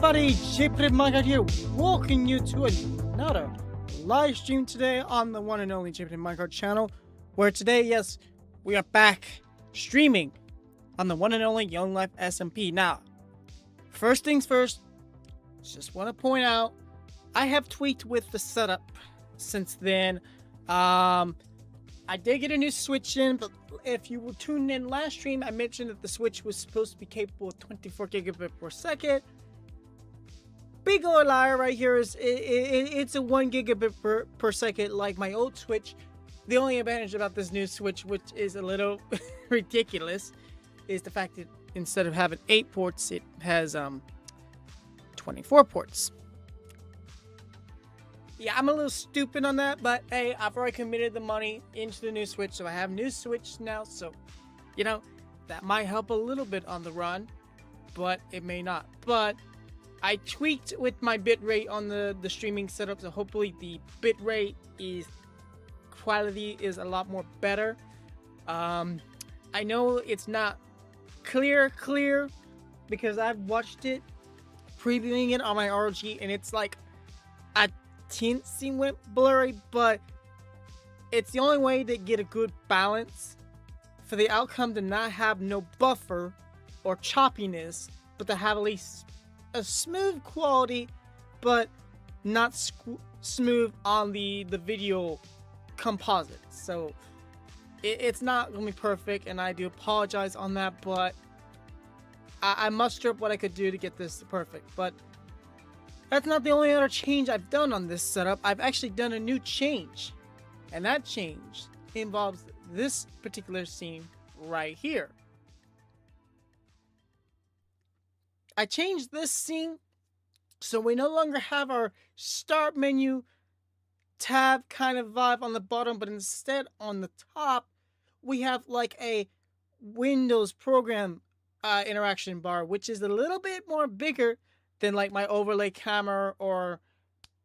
everybody, Minecraft here, welcoming you to another live stream today on the one and only Minecraft channel, where today, yes, we are back streaming on the one and only Young Life SMP. Now, first things first, just want to point out, I have tweaked with the setup since then. I did get a new Switch in, but if you were tuned in last stream, I mentioned that the Switch was supposed to be capable of 24 gigabit per second. Big old liar right here is it's a 1 gigabit per second like my old Switch. The only advantage about this new Switch, which is a little ridiculous, is the fact that instead of having 8 ports, it has 24 ports. Yeah, I'm a little stupid on that, but hey, I've already committed the money into the new Switch, so I have new Switch now, so, you know, that might help a little bit on the run, but it may not. But I tweaked with my bitrate on the streaming setup, so hopefully the bitrate quality is a lot more better. I know it's not clear, because I've watched it, previewing it on my ROG, and it's like a teensy went blurry, but it's the only way to get a good balance for the outcome to not have no buffer or choppiness, but to have at least a smooth quality, but not smooth on the video composite. So it's not gonna be perfect, and I do apologize on that, but I muster up what I could do to get this perfect. But that's not the only other change I've done on this setup. I've actually done a new change, and that change involves this particular scene right here. I changed this scene so we no longer have our start menu tab kind of vibe on the bottom, but instead on the top we have like a Windows program interaction bar, which is a little bit more bigger than like my overlay camera or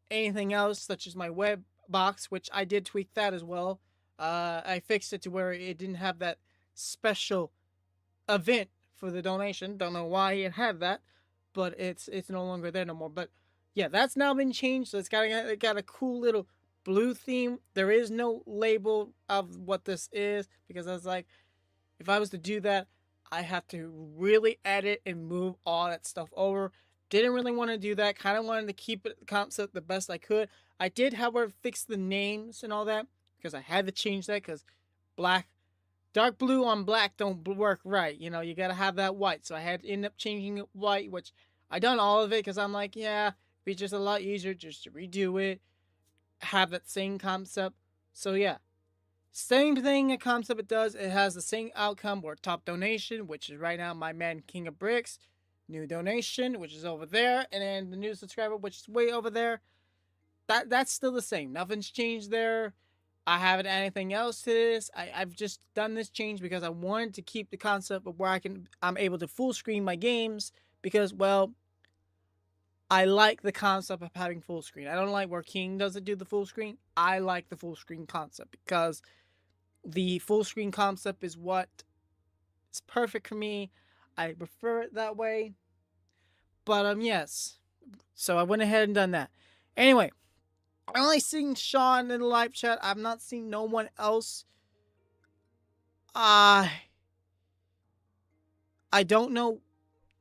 anything else, such as my web box, which I did tweak that as well. I fixed it to where it didn't have that special event for the donation. Don't know why it had that, but it's no longer there no more. But yeah, that's now been changed, so it got a cool little blue theme. There is no label of what this is, because I was like, if I was to do that, I have to really edit and move all that stuff over. Didn't really want to do that. Kind of wanted to keep it concept the best I could. I did, however, fix the names and all that, because I had to change that, because dark blue on black don't work right. You know, you got to have that white. So I had to end up changing it white, which I done all of it because I'm like, yeah, it'd be just a lot easier just to redo it, have that same concept. So yeah, same thing a concept it does. It has the same outcome or top donation, which is right now my man King of Bricks. New donation, which is over there, and then the new subscriber, which is way over there. That's still the same. Nothing's changed there. I haven't added anything else to this. I've just done this change because I wanted to keep the concept of where I'm able to full screen my games, because, well, I like the concept of having full screen. I don't like where King doesn't do the full screen. I like the full screen concept, because the full screen concept is what is perfect for me. I prefer it that way. But yes. So I went ahead and done that. Anyway, I only seen Sean in the live chat. I've not seen no one else. I don't know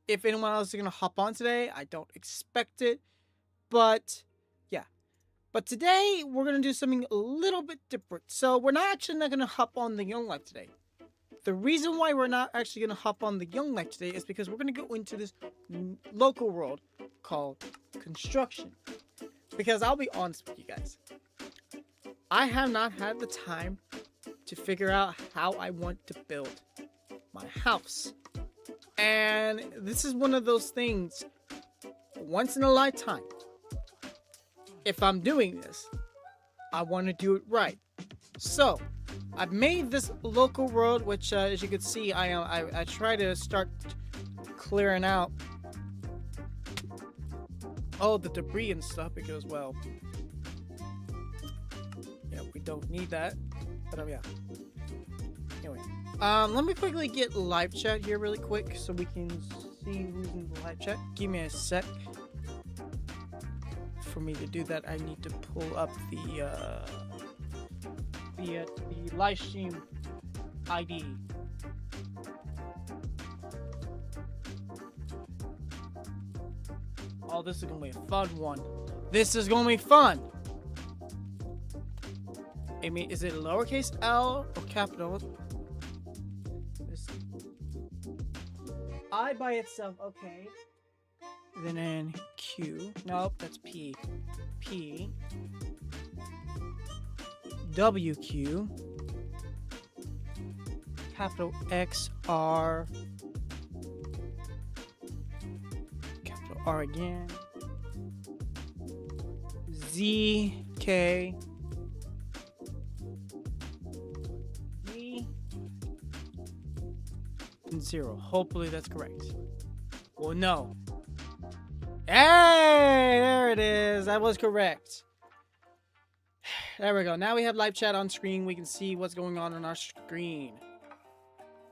if anyone else is gonna hop on today. I don't expect it. But yeah. But today we're gonna do something a little bit different. So we're not gonna hop on the Young Life today. The reason why we're not actually going to hop on the Young Life today is because we're going to go into this local world called construction. Because I'll be honest with you guys, I have not had the time to figure out how I want to build my house. And this is one of those things, once in a lifetime, if I'm doing this, I want to do it right. So I've made this local world, which, as you can see, I try to start clearing out all the debris and stuff, because, well, yeah, we don't need that. But yeah. Anyway, let me quickly get live chat here really quick so we can see who's in the live chat. Give me a sec. for me to do that, I need to pull up the live stream ID. Oh, this is gonna be a fun one. This is gonna be fun. I mean, is it lowercase L or capital? I by itself, okay. Then Q. Nope, that's P. P. WQ. Capital X R. Capital R again. Z K. D. And 0. Hopefully that's correct. Well, no. Hey, there it is. That was correct. There we go. Now we have live chat on screen. We can see what's going on our screen.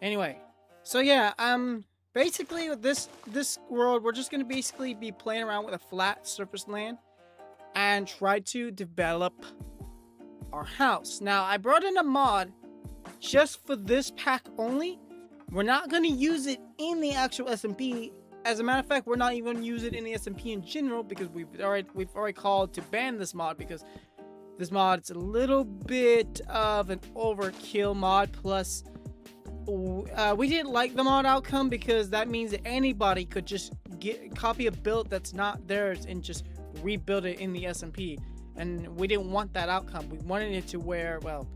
Anyway, so yeah, basically with this world, we're just gonna basically be playing around with a flat surface land and try to develop our house. Now, I brought in a mod just for this pack only. We're not gonna use it in the actual SMP. As a matter of fact, we're not even gonna use it in the SMP in general because we've already called to ban this mod because this mod is a little bit of an overkill mod. Plus, we didn't like the mod outcome because that means that anybody could just copy a build that's not theirs and just rebuild it in the SMP, and we didn't want that outcome. We wanted it to where, well,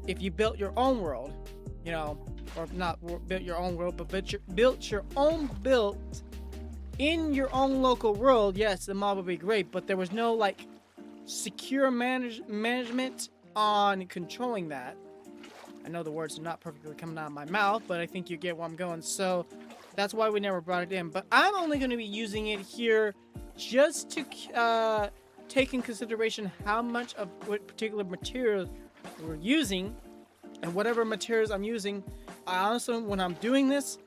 if you built your own world, you know, or not built your own world, but built your own build in your own local world, yes, the mod would be great, but there was no like secure management on controlling that. I know the words are not perfectly coming out of my mouth, but I think you get where I'm going. So that's why we never brought it in. But I'm only going to be using it here just to take in consideration how much of what particular materials we're using. And whatever materials I'm using, I honestly, when I'm doing this,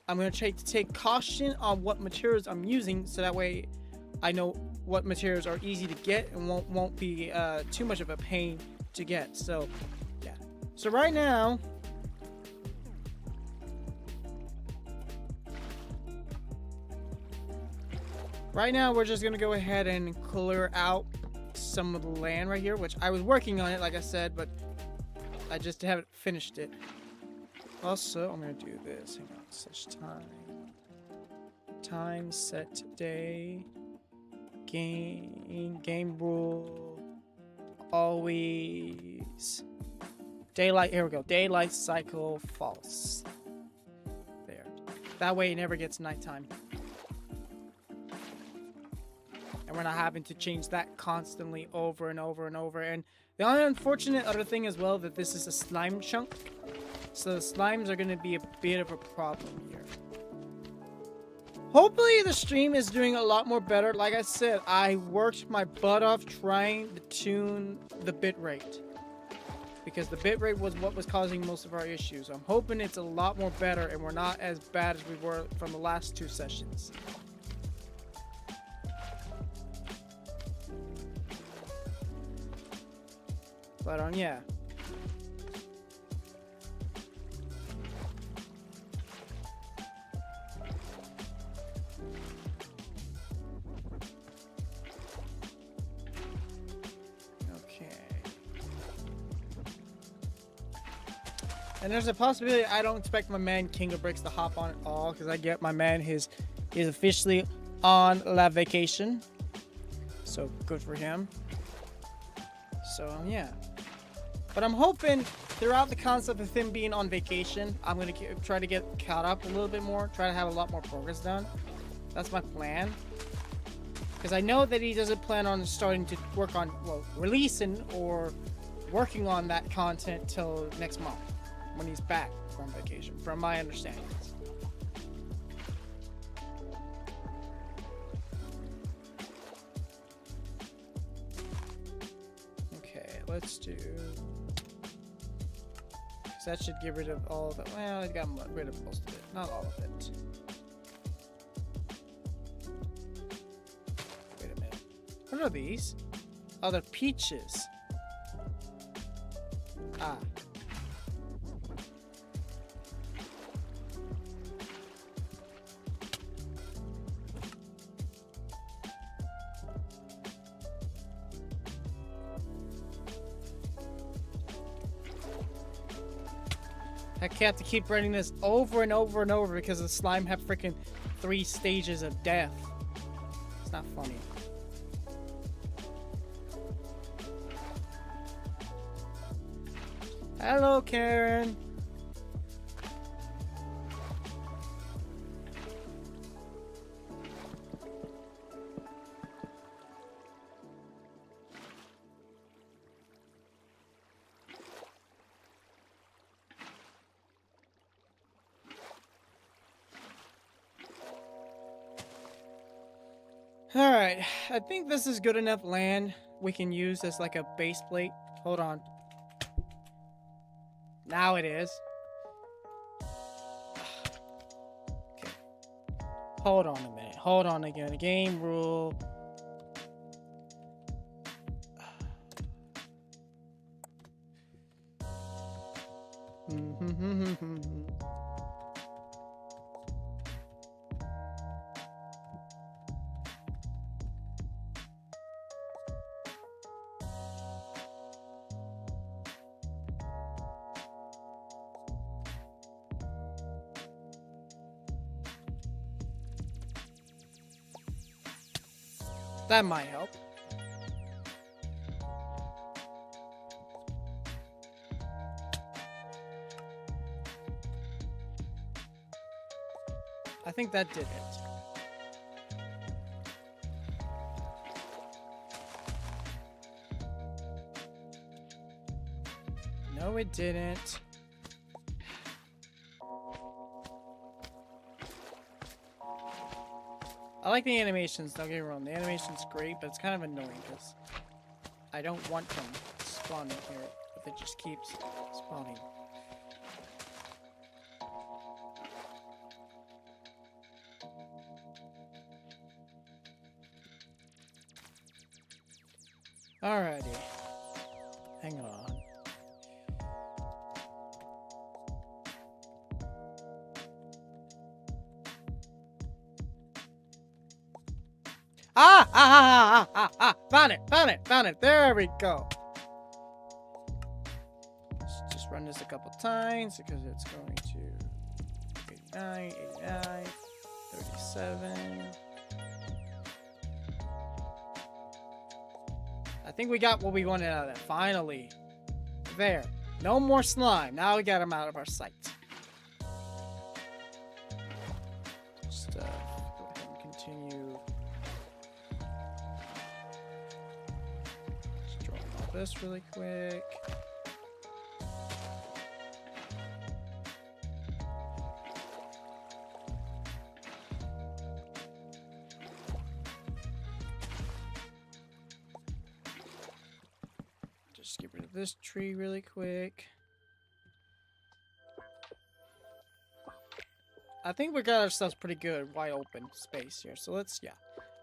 I'm going to try to take caution on what materials I'm using, so that way I know what materials are easy to get and won't be too much of a pain to get. So yeah. So right now, we're just going to go ahead and clear out some of the land right here, which I was working on it, like I said, but I just haven't finished it. Also, I'm going to do this. Hang on, such time set day, game rule, always daylight. Here we go. Daylight cycle false. There. That way it never gets nighttime. And we're not having to change that constantly over and over and over. And the only unfortunate other thing as well, that this is a slime chunk. So the slimes are going to be a bit of a problem here. Hopefully the stream is doing a lot more better. Like I said, I worked my butt off trying to tune the bitrate, because the bitrate was what was causing most of our issues. I'm hoping it's a lot more better and we're not as bad as we were from the last 2 sessions. But yeah. And there's a possibility I don't expect my man King of Bricks to hop on at all, because I get my man is officially on la vacation. So good for him. So yeah. But I'm hoping throughout the concept of him being on vacation, I'm going to try to get caught up a little bit more, try to have a lot more progress done. That's my plan. Because I know that he doesn't plan on starting to work on, well, releasing or working on that content till next month, when he's back from vacation, from my understanding. Okay, let's do... So that should get rid of all of it. Well, I got rid of most of it, not all of it. Wait a minute. What are these? Oh, they're peaches. Ah. I have to keep running this over and over and over because the slime have freaking 3 stages of death. It's not funny. Hello, Karen. Alright, I think this is good enough land we can use as like a base plate. Hold on. Now it is. Okay. Hold on a minute. Hold on again. Game rule. That might help. I think that did it. No, it didn't. I like the animations, don't get me wrong. The animation's great, but it's kind of annoying because I don't want them spawning here, but it just keeps spawning. Alrighty. Hang on. Found it. There we go. Let's just run this a couple times because it's going to 89, 89, 37. I think we got what we wanted out of that. Finally. There. No more slime. Now we got them out of our sight. Just go ahead and continue. Just draw all this really quick. Just get rid of this tree really quick. I think we got ourselves pretty good wide open space here. So let's, yeah.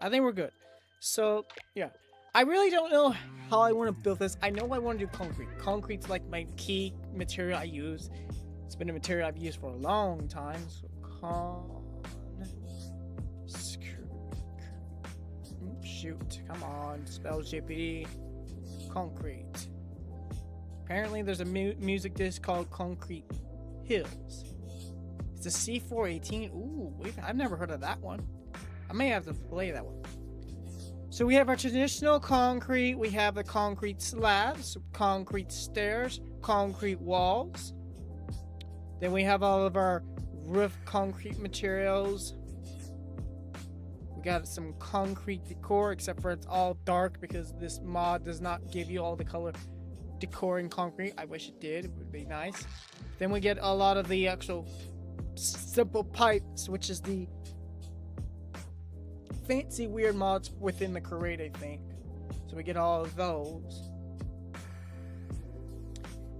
I think we're good. So, yeah. I really don't know how I want to build this. I know I want to do concrete. Concrete's like my key material I use. It's been a material I've used for a long time. So, shoot. Come on. Spell GPT. Concrete. Apparently there's a music disc called Concrete Hills. It's a C418. Ooh, I've never heard of that one. I may have to play that one. So we have our traditional concrete. We have the concrete slabs, concrete stairs, concrete walls. Then we have all of our roof concrete materials. We got some concrete decor, except for it's all dark because this mod does not give you all the color decor in concrete. I wish it did. It would be nice. Then we get a lot of the actual simple pipes, which is the fancy weird mods within the crate, I think. So we get all of those.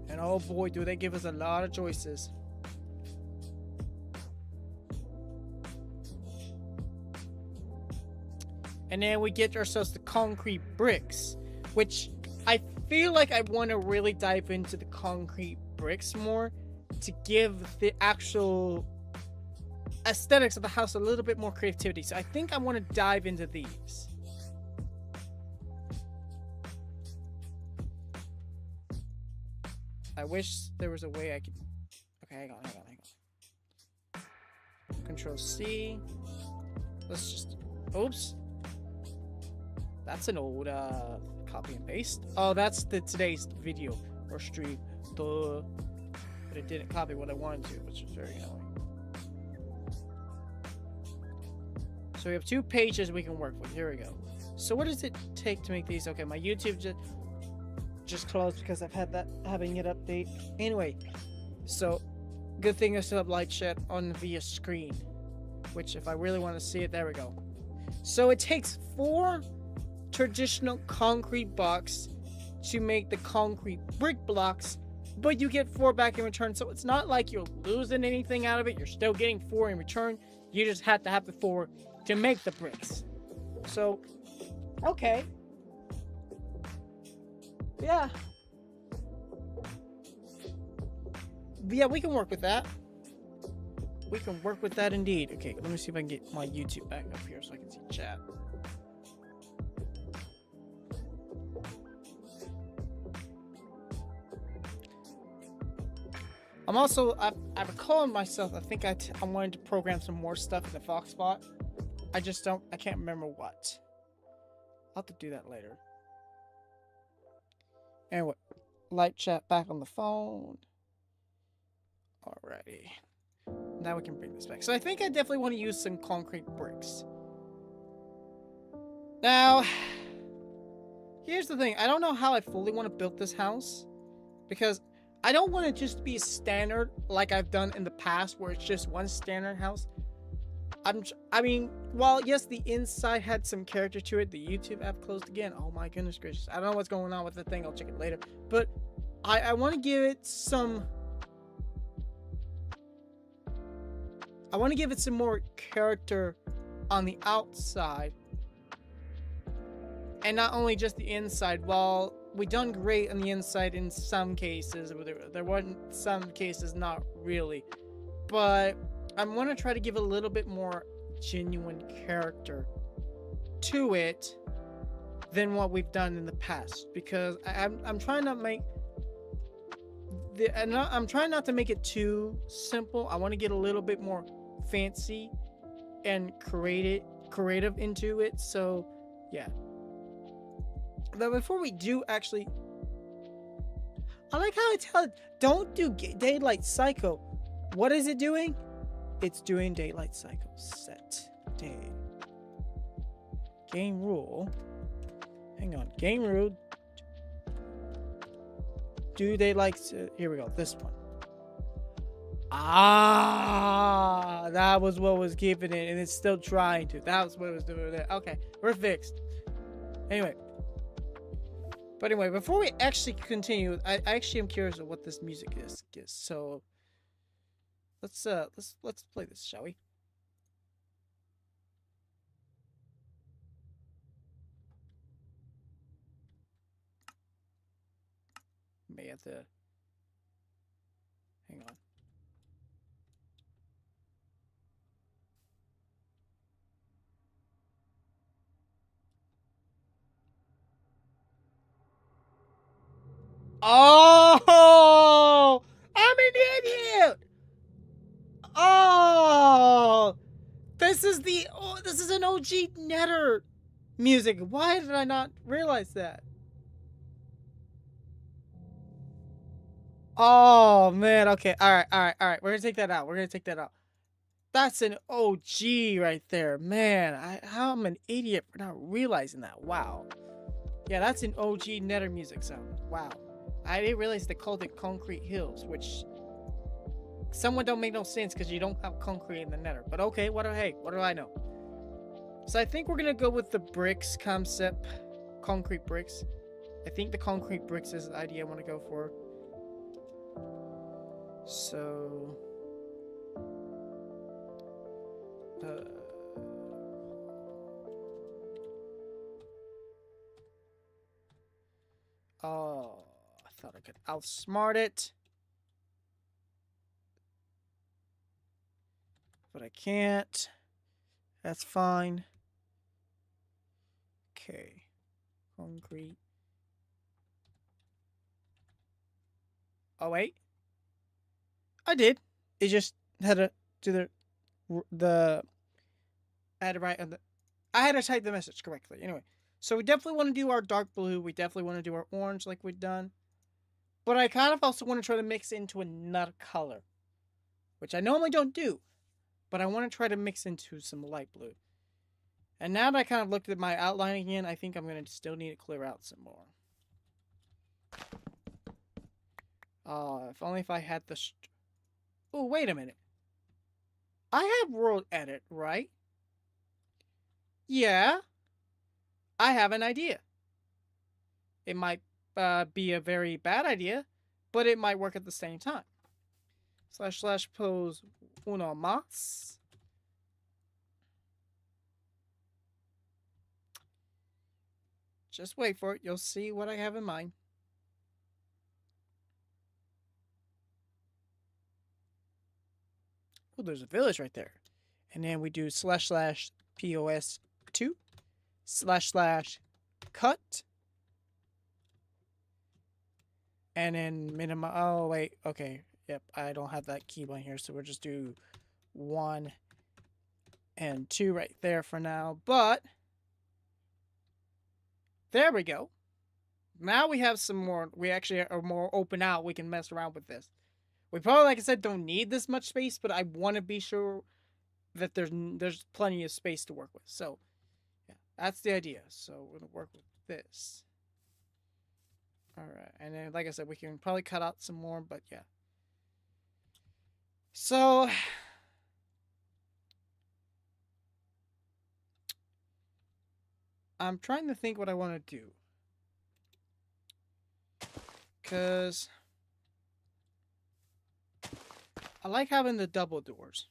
And oh boy, do they give us a lot of choices. And then we get ourselves the concrete bricks, which I feel like I want to really dive into the concrete bricks more to give the actual aesthetics of the house a little bit more creativity. So I think I want to dive into these. I wish there was a way I could... Okay, hang on. Control C. Let's just... Oops. That's an old copy and paste. Oh, that's today's video or stream. Duh. But it didn't copy what I wanted to, which is very annoying. So we have 2 pages we can work with. Here we go. So what does it take to make these? Okay, my YouTube just closed because I've had that having it update. Anyway, so good thing I still have light shed on via screen, which if I really want to see it, there we go. So it takes 4 traditional concrete blocks to make the concrete brick blocks, but you get 4 back in return. So it's not like you're losing anything out of it. You're still getting 4 in return. You just have to have the 4 to make the bricks. So, okay. Yeah. Yeah, we can work with that. We can work with that indeed. Okay, let me see if I can get my YouTube back up here so I can see chat. I'm also, I recall myself, I think I wanted to program some more stuff in the Foxbot. I can't remember what. I'll have to do that later. Anyway, light chat back on the phone. Alrighty. Now we can bring this back. So I think I definitely want to use some concrete bricks. Now, here's the thing. I don't know how I fully want to build this house, because I don't want it just to be standard like I've done in the past, where it's just one standard house. I mean, while yes, the inside had some character to it, the YouTube app closed again. Oh my goodness gracious. I don't know what's going on with the thing. I'll check it later. But I want to give it some... I want to give it some more character on the outside. And not only just the inside. While we done great on the inside in some cases, there wasn't some cases not really. But I'm going to try to give a little bit more genuine character to it than what we've done in the past, because I'm trying to make I'm trying not to make it too simple. I want to get a little bit more fancy and creative into it. So yeah. But before we do, actually, I like how I tell it, don't do Daylight Cycle. What is it doing? It's doing Daylight Cycle. Set day. Game rule. Hang on. Game rule. Do they like to... Here we go. This one. Ah, that was what was keeping it, and it's still trying to. That was what it was doing there. Okay, we're fixed. Anyway. But anyway, before we actually continue, I actually am curious of what this music is. So let's play this, shall we? May have to hang on. Oh, I'm an idiot. Oh, this is an OG Netter music. Why did I not realize that? Oh man, okay, all right. We're gonna take that out. That's an OG right there, man. I'm an idiot for not realizing that. Wow. Yeah, that's an OG Netter music sound. Wow. I didn't realize they called it Concrete Hills, which somewhat don't make no sense because you don't have concrete in the Nether. But okay, what do I know? So I think we're gonna go with the bricks concept, concrete bricks. I think the concrete bricks is the idea I want to go for. So, Oh, I thought I could outsmart it. But I can't. That's fine. Okay. Concrete. Oh, wait. I did. It just had to do the I had to write I had to type the message correctly. Anyway, so we definitely want to do our dark blue. We definitely want to do our orange like we've done. But I kind of also want to try to mix into another color, which I normally don't do. But I want to try to mix into some light blue. And now that I kind of looked at my outline again, I think I'm going to still need to clear out some more. If only if I had the... Oh, wait a minute. I have world edit, right? Yeah. I have an idea. It might be a very bad idea, but it might work at the same time. / pose uno más. Just wait for it. You'll see what I have in mind. Oh, there's a village right there. And then we do / pos2 / cut. And then minimum. Oh, wait. Okay. Yep. I don't have that keybind here. So we'll just do 1 and 2 right there for now. But there we go. Now we have some more. We actually are more open out. We can mess around with this. We probably, like I said, don't need this much space, but I want to be sure that there's plenty of space to work with. So, yeah, that's the idea. So we're gonna work with this. All right, and then, like I said, we can probably cut out some more, but yeah. So, I'm trying to think what I want to do. Because I like having the double doors.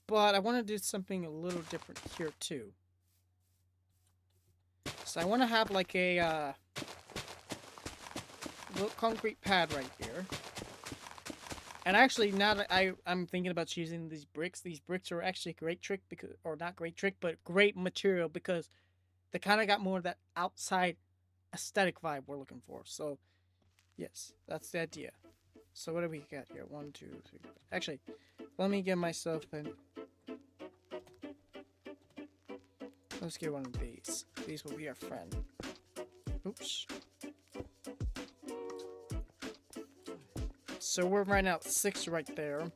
But I want to do something a little different here, too. So I want to have like a little concrete pad right here. And actually, now that I'm thinking about using these bricks are actually a great trick, because, or not great trick, but great material, because they kind of got more of that outside aesthetic vibe we're looking for. So, yes, that's the idea. So what do we got here? 1, 2, 3. Actually, let me get myself in. Let's get one of these. These will be our friend. Oops. So we're right now at 6 right there.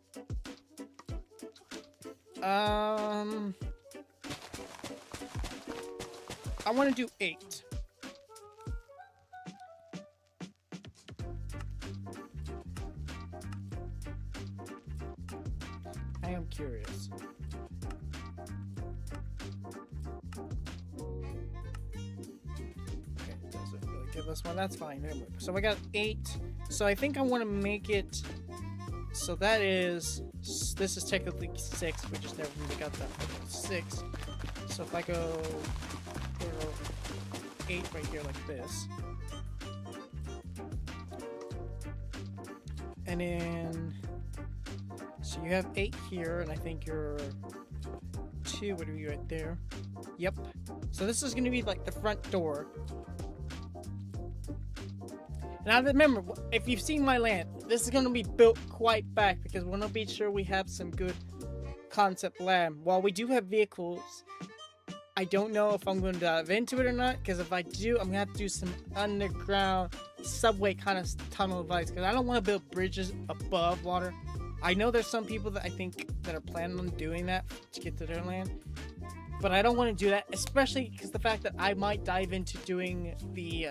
I want to do 8. I am curious. Okay, doesn't really give us one. That's fine. Anyway, so I got 8. So I think I want to make it. So that is. This is technically 6. We just never really got that. 6. So if I go 8 right here like this. And then. So you have 8 here, and I think your 2 would be right there. Yep. So this is going to be like the front door. Now remember, if you've seen my land, this is going to be built quite back, because we want to be sure we have some good concept land. While we do have vehicles, I don't know if I'm going to dive into it or not, because if I do, I'm going to have to do some underground subway kind of tunnel device, because I don't want to build bridges above water. I know there's some people that I think that are planning on doing that to get to their land, but I don't want to do that, especially because the fact that I might dive into doing the,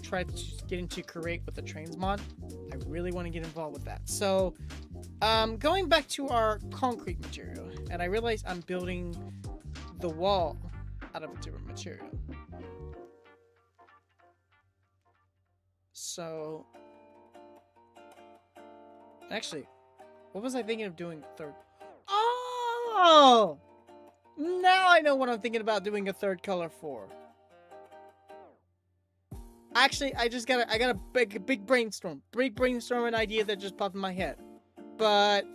try to get into create with the trains mod. I really want to get involved with that. So, going back to our concrete material, and I realize I'm building the wall out of a different material. So, actually, what was I thinking of doing a third? Oh! Now I know what I'm thinking about doing a third color for. Actually, I got a big brainstorm idea that just popped in my head. But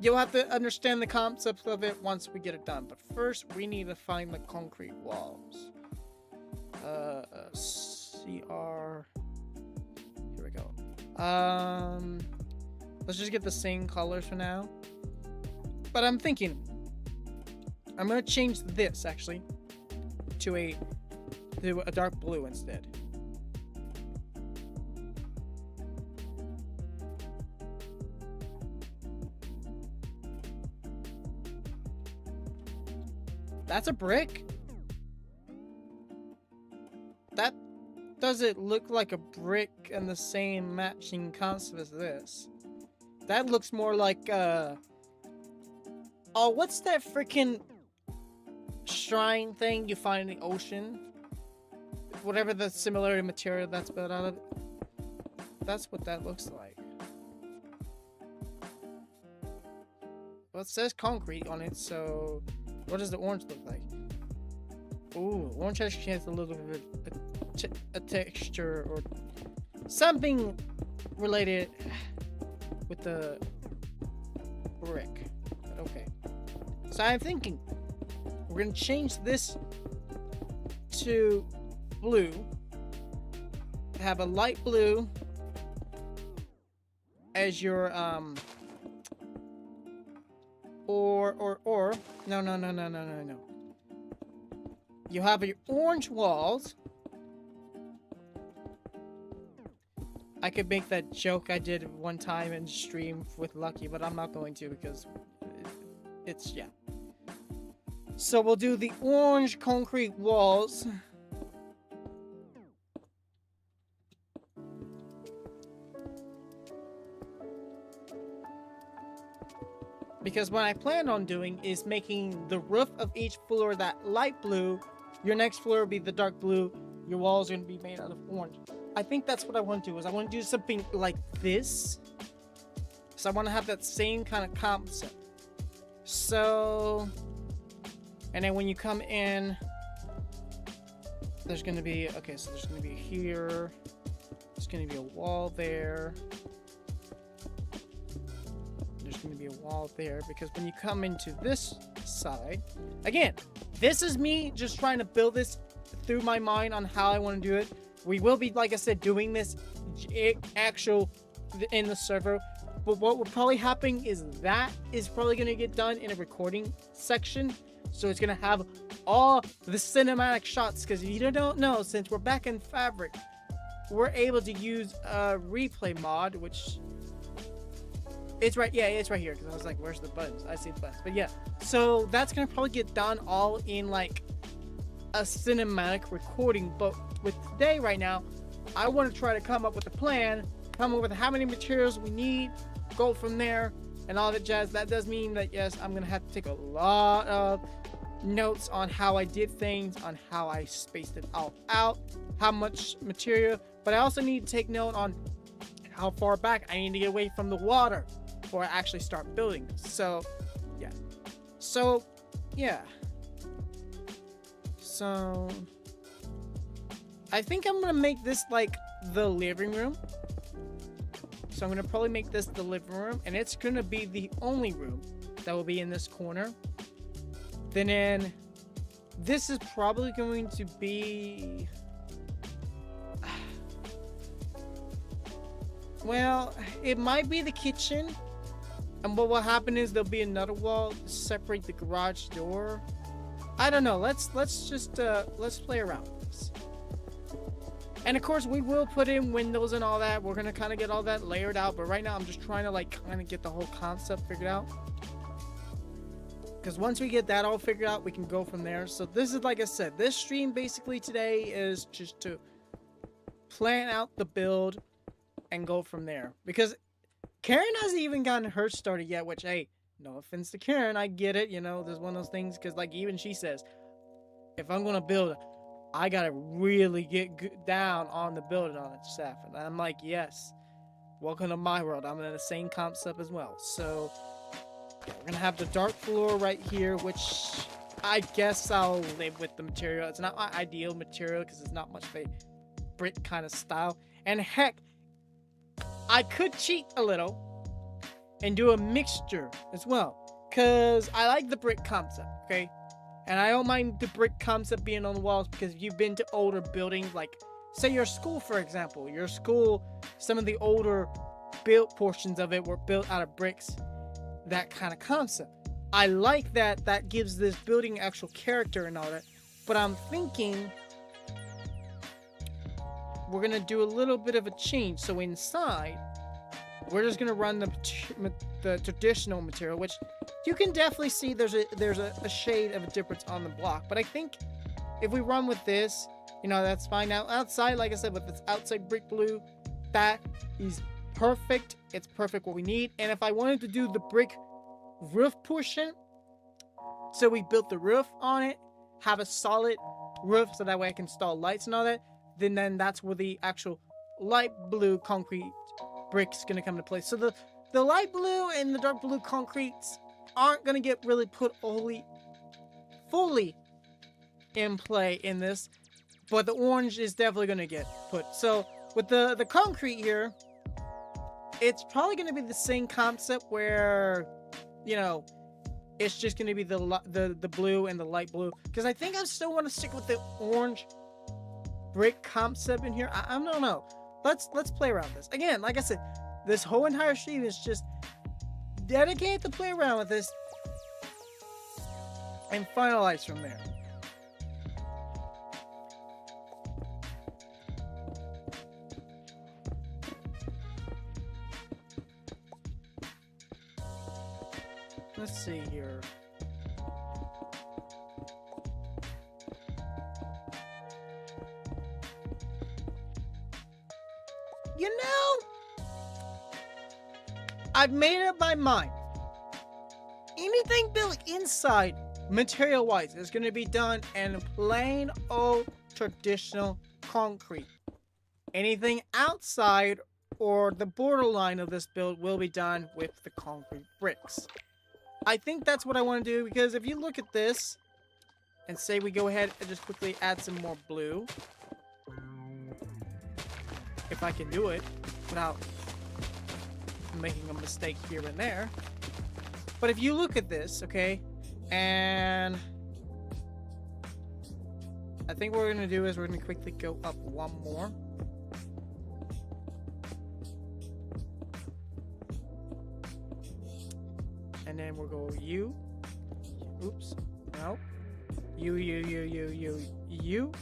you'll have to understand the concept of it once we get it done. But first, we need to find the concrete walls. CR. Here we go. Let's just get the same colors for now. But I'm thinking, I'm gonna change this actually to a dark blue instead. That's a brick? That doesn't look like a brick and the same matching concept as this. That looks more like, oh, what's that freaking shrine thing you find in the ocean? Whatever the similar material that's built out of. That's what that looks like. Well, it says concrete on it, so what does the orange look like? Ooh, orange actually has a little bit of a texture or something related with the brick. Okay. So I'm thinking we're gonna change this to blue. Have a light blue as your or no. You have your orange walls. I could make that joke I did one time in stream with Lucky, but I'm not going to because it's, yeah. So we'll do the orange concrete walls. Because what I plan on doing is making the roof of each floor that light blue. Your next floor will be the dark blue. Your walls are going to be made out of orange. I think that's what I want to do. Is I want to do something like this. So I want to have that same kind of concept. So, and then when you come in, there's going to be, okay, so there's going to be here. There's going to be a wall there. There's going to be a wall there, because when you come into this side, again, this is me just trying to build this through my mind on how I want to do it. We will be, like I said, doing this actual in the server, but what will probably happen is that is probably going to get done in a recording section, so it's going to have all the cinematic shots, because if you don't know, since we're back in Fabric, we're able to use a replay mod, which it's right, yeah, it's right here, because I was like, where's the buttons? I see the buttons, but yeah, so that's gonna probably get done all in like a cinematic recording. But with today, right now, I want to try to come up with a plan, come up with how many materials we need, go from there, and all that jazz. That does mean that, yes, I'm gonna have to take a lot of notes on how I did things, on how I spaced it all out, how much material, but I also need to take note on how far back I need to get away from the water before I actually start building this. So yeah, so I think I'm gonna make this like the living room. So I'm gonna probably make this the living room, and it's gonna be the only room that will be in this corner. Then this is probably going to be, well, it might be the kitchen, and what will happen is there'll be another wall to separate the garage door. I don't know. Let's just let's play around with this. And of course, we will put in windows and all that. We're gonna kind of get all that layered out, but right now I'm just trying to like kind of get the whole concept figured out. Because once we get that all figured out, we can go from there. So this is, like I said, this stream basically today is just to plan out the build and go from there. Because Karen hasn't even gotten hers started yet, which, hey, no offense to Karen, I get it, you know, there's one of those things, because like even she says, if I'm gonna build, I gotta really get down on the building on it stuff. And I'm like, yes, welcome to my world. I'm in the same concept as well. So yeah, we're gonna have the dark floor right here, which I guess I'll live with the material. It's not my ideal material because it's not much of a brick kind of style. And heck, I could cheat a little and do a mixture as well, because I like the brick concept, okay? And I don't mind the brick concept being on the walls, because if you've been to older buildings, like, say your school, for example. Your school, some of the older built portions of it were built out of bricks. That kind of concept. I like that. That gives this building actual character and all that. But I'm thinking we're going to do a little bit of a change. So inside, we're just going to run the traditional material, which you can definitely see there's a shade of a difference on the block. But I think if we run with this, you know, that's fine. Now outside, like I said, with this outside brick blue, that is perfect. It's perfect what we need. And if I wanted to do the brick roof portion, so we built the roof on it, have a solid roof so that way I can install lights and all that, then that's where the actual light blue concrete brick's gonna come into play. So the light blue and the dark blue concretes aren't gonna get really put fully in play in this, but the orange is definitely gonna get put. So with the concrete here, it's probably gonna be the same concept where, you know, it's just gonna be the blue and the light blue, because I think I still want to stick with the orange brick concept in here. I don't know. Let's play around with this. Again, like I said, this whole entire stream is just dedicated to play around with this and finalize from there. Let's see here. You know, I've made up my mind. Anything built inside, material-wise, is going to be done in plain old traditional concrete. Anything outside or the borderline of this build will be done with the concrete bricks. I think that's what I want to do, because if you look at this and say we go ahead and just quickly add some more blue, if I can do it without making a mistake here and there. But if you look at this, okay, and I think what we're going to do is we're going to quickly go up one more. And then we'll go you. Oops. No. You.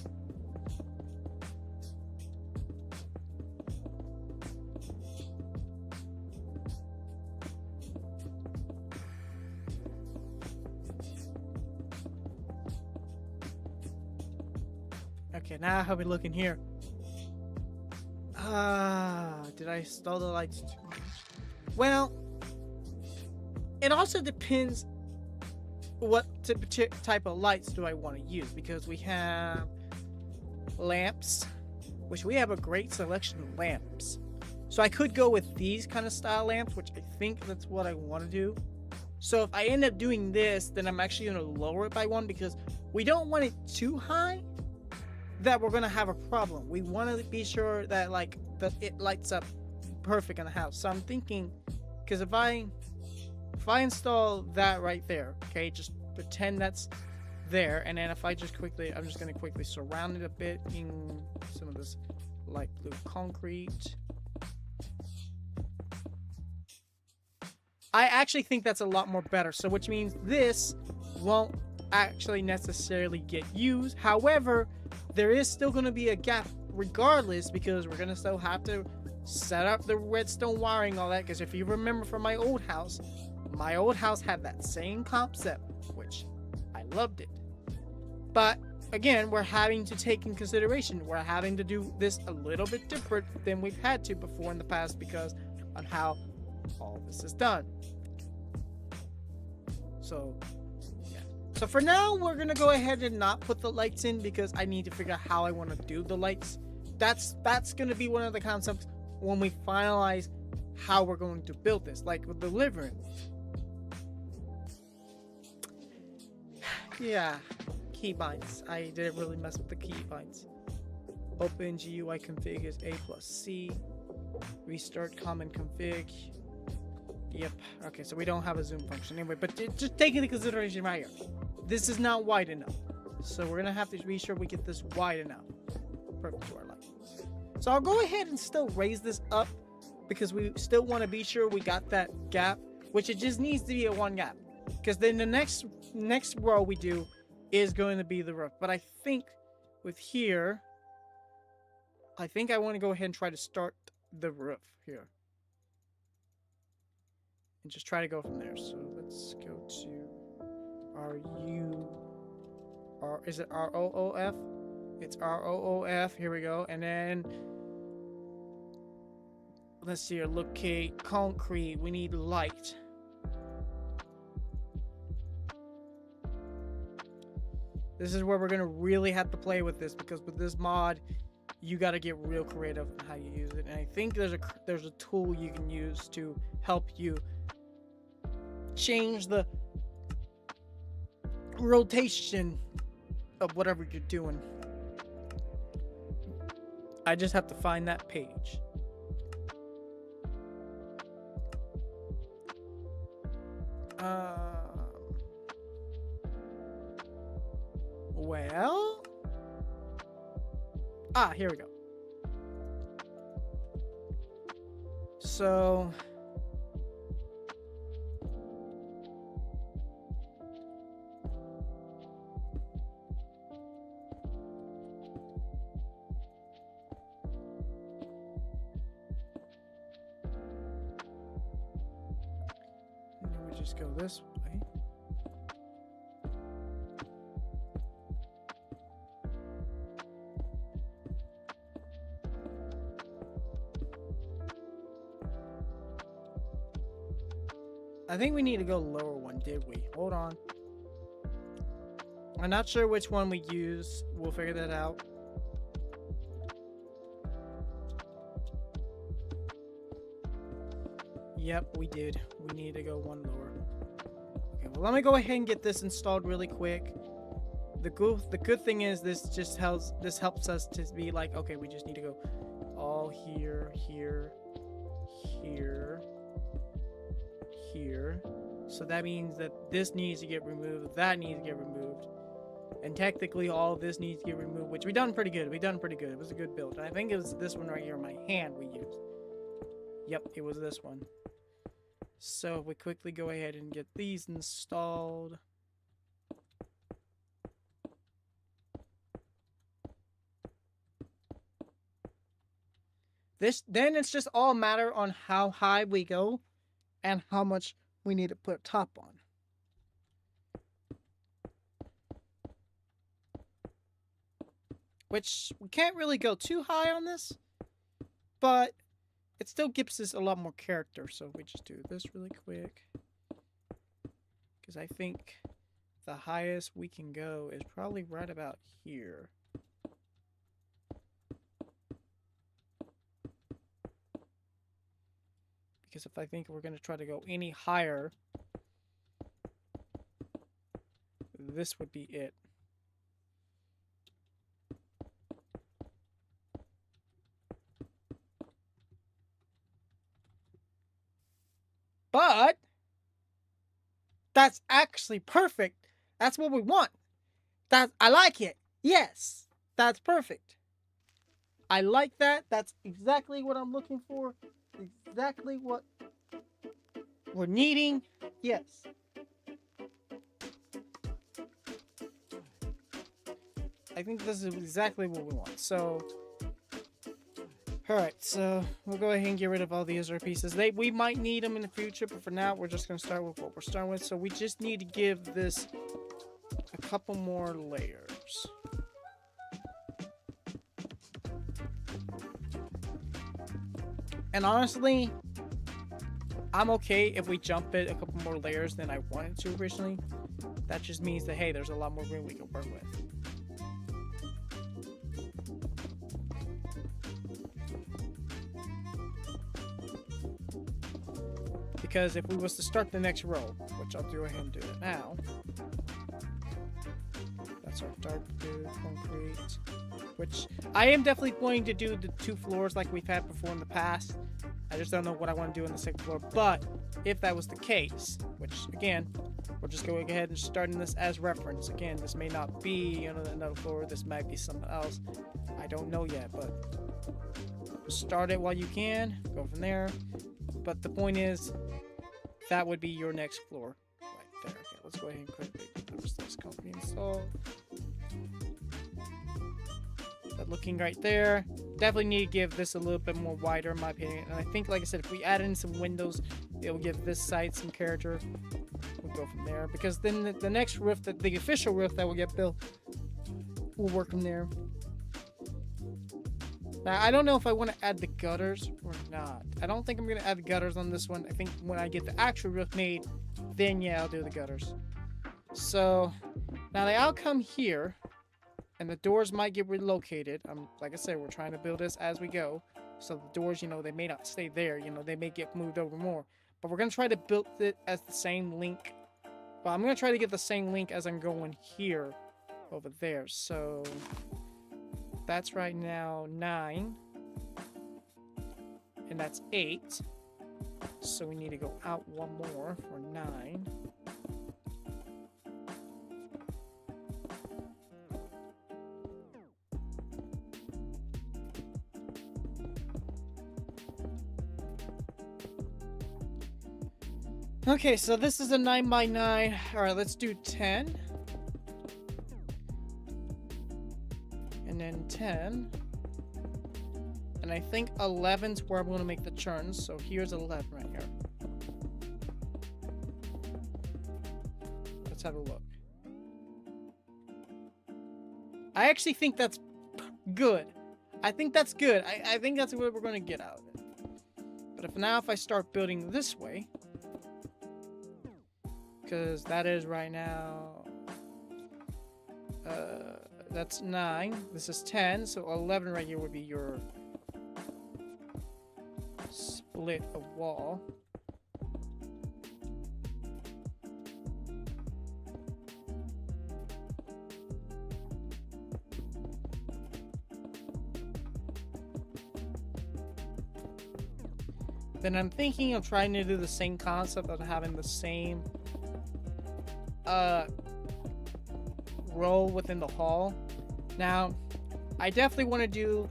Okay, now how we looking here? Did I install the lights too much? Well, it also depends what type of lights do I want to use, because we have lamps, which we have a great selection of lamps. So I could go with these kind of style lamps, which I think that's what I want to do. So if I end up doing this, then I'm actually going to lower it by one, because we don't want it too high that we're going to have a problem. We want to be sure that it lights up perfect in the house. So I'm thinking, because if I install that right there, okay, just pretend that's there, and then if I just quickly, I'm just going to quickly surround it a bit in some of this light blue concrete. I actually think that's a lot more better, so which means this won't actually necessarily get used. However, there is still going to be a gap regardless, because we're going to still have to set up the redstone wiring, all that, because if you remember from my old house had that same concept, which I loved it. But again, we're having to take in consideration, we're having to do this a little bit different than we've had to before in the past, because on how all this is done. So yeah. So for now, we're gonna go ahead and not put the lights in, because I need to figure out how I want to do the lights. That's gonna be one of the concepts when we finalize how we're going to build this, like with the living room. Yeah, keybinds. I didn't really mess with the keybinds. Open GUI config is A+C. Restart common config. Yep. Okay, so we don't have a zoom function anyway, but just take into consideration right here. This is not wide enough. So we're gonna have to be sure we get this wide enough. Perfect to our liking. So I'll go ahead and still raise this up because we still want to be sure we got that gap, which it just needs to be a one gap. Because then the next row we do is going to be the roof. But I think with here, I think I want to go ahead and try to start the roof here. And just try to go from there. So let's go to is it ROOF? It's ROOF. Here we go. And then let's see here. Locate concrete. We need light. This is where we're gonna really have to play with this, because with this mod, you got to get real creative in how you use it. And I think there's a tool you can use to help you change the rotation of whatever you're doing. I just have to find that page. Well, here we go. So we just go this way. I think we need to go lower one, did we? Hold on. I'm not sure which one we use. We'll figure that out. Yep, we did. We need to go one lower. Okay, well, let me go ahead and get this installed really quick. The good thing is this helps us to be like, okay, we just need to go all here, here, here, here. So that means that this needs to get removed, that needs to get removed, and technically all of this needs to get removed, which we done pretty good. It was a good build. I think it was this one right here in my hand we used. Yep, it was this one. So we quickly go ahead and get these installed. Then it's just all matter on how high we go and how much we need to put top on. Which we can't really go too high on this, but it still gives us a lot more character. So we just do this really quick, because I think the highest we can go is probably right about here. Because if I think we're going to try to go any higher, this would be it. But that's actually perfect. That's what we want. I like it. Yes, that's perfect. I like that. That's exactly what I'm looking for. Exactly what we're needing. Yes. I think this is exactly what we want. So, alright, so we'll go ahead and get rid of all these other pieces. We might need them in the future, but for now, we're just going to start with what we're starting with. So we just need to give this a couple more layers. And honestly, I'm okay if we jump it a couple more layers than I wanted to originally. That just means that, hey, there's a lot more room we can work with. Because if we was to start the next row, which I'll go ahead and do it now. That's our dark blue concrete. which I am definitely going to do the 2 floors like we've had before in the past. I just don't know what I want to do on the 2nd floor, but if that was the case, which again, we're just going ahead and starting this as reference. Again, this may not be another floor, this might be something else. I don't know yet, but start it while you can, go from there. But the point is, that would be your next floor right there. Okay, let's go ahead and quickly publish this company install. But looking right there, definitely need to give this a little bit more wider in my opinion. And I think, like I said, if we add in some windows, it will give this site some character. We'll go from there, because then the next roof, the official roof that will get built, will work from there. Now, I don't know if I want to add the gutters or not. I don't think I'm going to add the gutters on this one. I think when I get the actual roof made, then yeah, I'll do the gutters. So, now the outcome here, and the doors might get relocated. Like I said, we're trying to build this as we go. So the doors, they may not stay there. They may get moved over more. But we're going to try to build it as the same link. Well, I'm going to try to get the same link as I'm going here over there. So that's right now 9. And that's 8. So we need to go out one more for 9. Okay, so this is a 9 by 9. Alright, let's do 10. And then 10. And I think 11's where I'm going to make the turns. So here's 11 right here. Let's have a look. I actually think that's good. I think that's good. I think that's what we're going to get out of it. But if I start building this way, because that is right now, that's 9, this is 10, so 11 right here would be your split of wall. Then I'm thinking of trying to do the same concept of having the same row within the hall. Now, I definitely want to do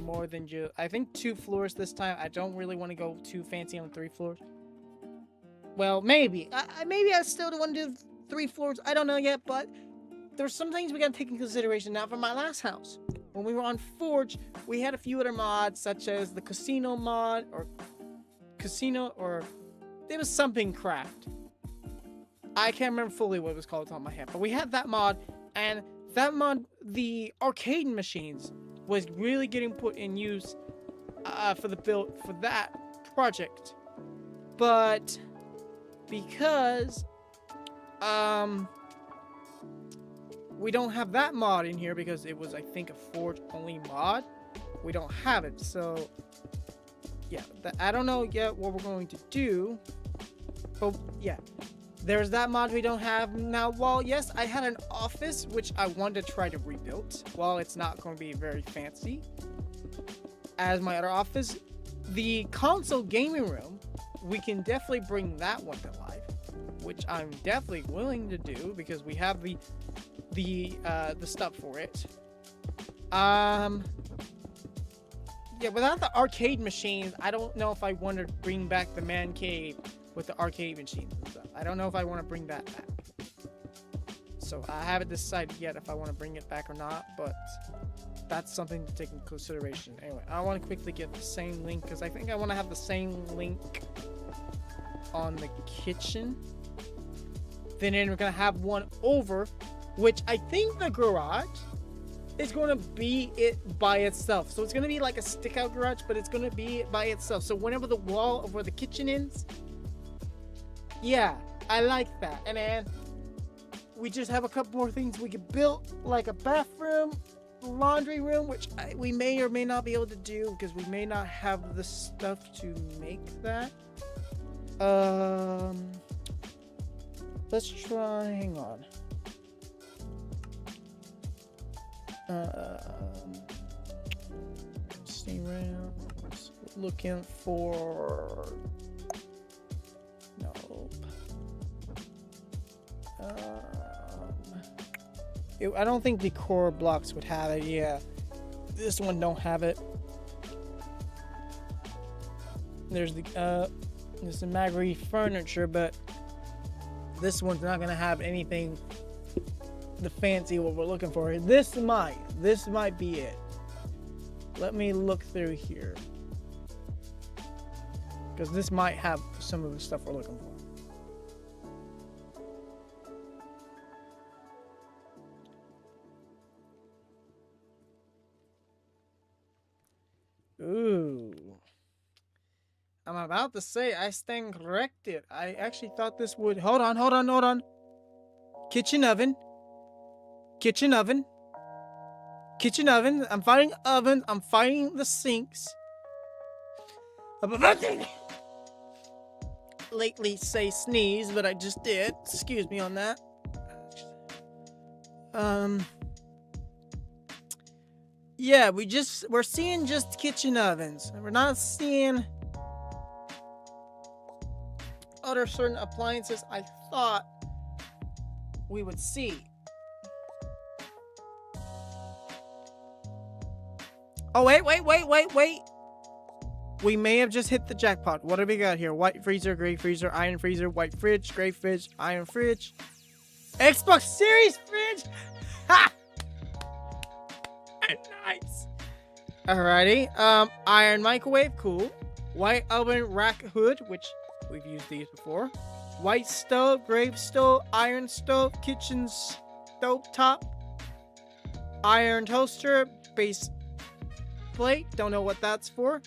more than just, I think 2 floors this time. I don't really want to go too fancy on 3 floors. Well, maybe. Maybe I still don't want to do 3 floors. I don't know yet, but there's some things we got to take in consideration. Now, for my last house, when we were on Forge, we had a few other mods, such as the casino mod, or it was something craft. I can't remember fully what it was called off the top of my head, but we had that mod, and that mod, the arcade machines, was really getting put in use for the build for that project. But because we don't have that mod in here because it was, I think, a Forge only mod, we don't have it. So yeah, I don't know yet what we're going to do, but yeah. There's that mod we don't have. Now, while yes, I had an office, which I wanted to try to rebuild, while it's not going to be very fancy as my other office, the console gaming room, we can definitely bring that one to life, which I'm definitely willing to do because we have the stuff for it. Yeah, without the arcade machines, I don't know if I want to bring back the man cave with the arcade machines and stuff. I don't know if I want to bring that back. So I haven't decided yet if I want to bring it back or not, but that's something to take into consideration. Anyway, I want to quickly get the same link because I think I want to have the same link on the kitchen. Then we're going to have one over, which I think the garage is going to be it by itself. So it's going to be like a stick out garage, but it's going to be it by itself. So whenever the wall of where the kitchen is, yeah, I like that. And then we just have a couple more things we could build, like a bathroom, laundry room, which we may or may not be able to do because we may not have the stuff to make that. Let's try, hang on. StreamLabs. Looking for. Nope. I don't think the core blocks would have it. Yeah, this one don't have it. There's the Magri furniture, but this one's not gonna have anything the fancy what we're looking for. This might be it. Let me look through here, because this might have some of the stuff we're looking for. Ooh. I'm about to say I stand corrected. I actually thought this would... Hold on. Kitchen oven. I'm fighting ovens. I'm fighting the sinks. I'm about to lately say sneeze, but I just did. Excuse me on that. Yeah, we're seeing just kitchen ovens. We're not seeing other certain appliances I thought we would see. Oh, wait. We may have just hit the jackpot. What do we got here? White freezer, gray freezer, iron freezer, white fridge, gray fridge, iron fridge. Xbox Series fridge! Ha! Nice. Alrighty. Iron microwave, cool. White oven rack hood, which we've used these before. White stove, grave stove, iron stove, kitchen stove top. Iron toaster, base plate, don't know what that's for.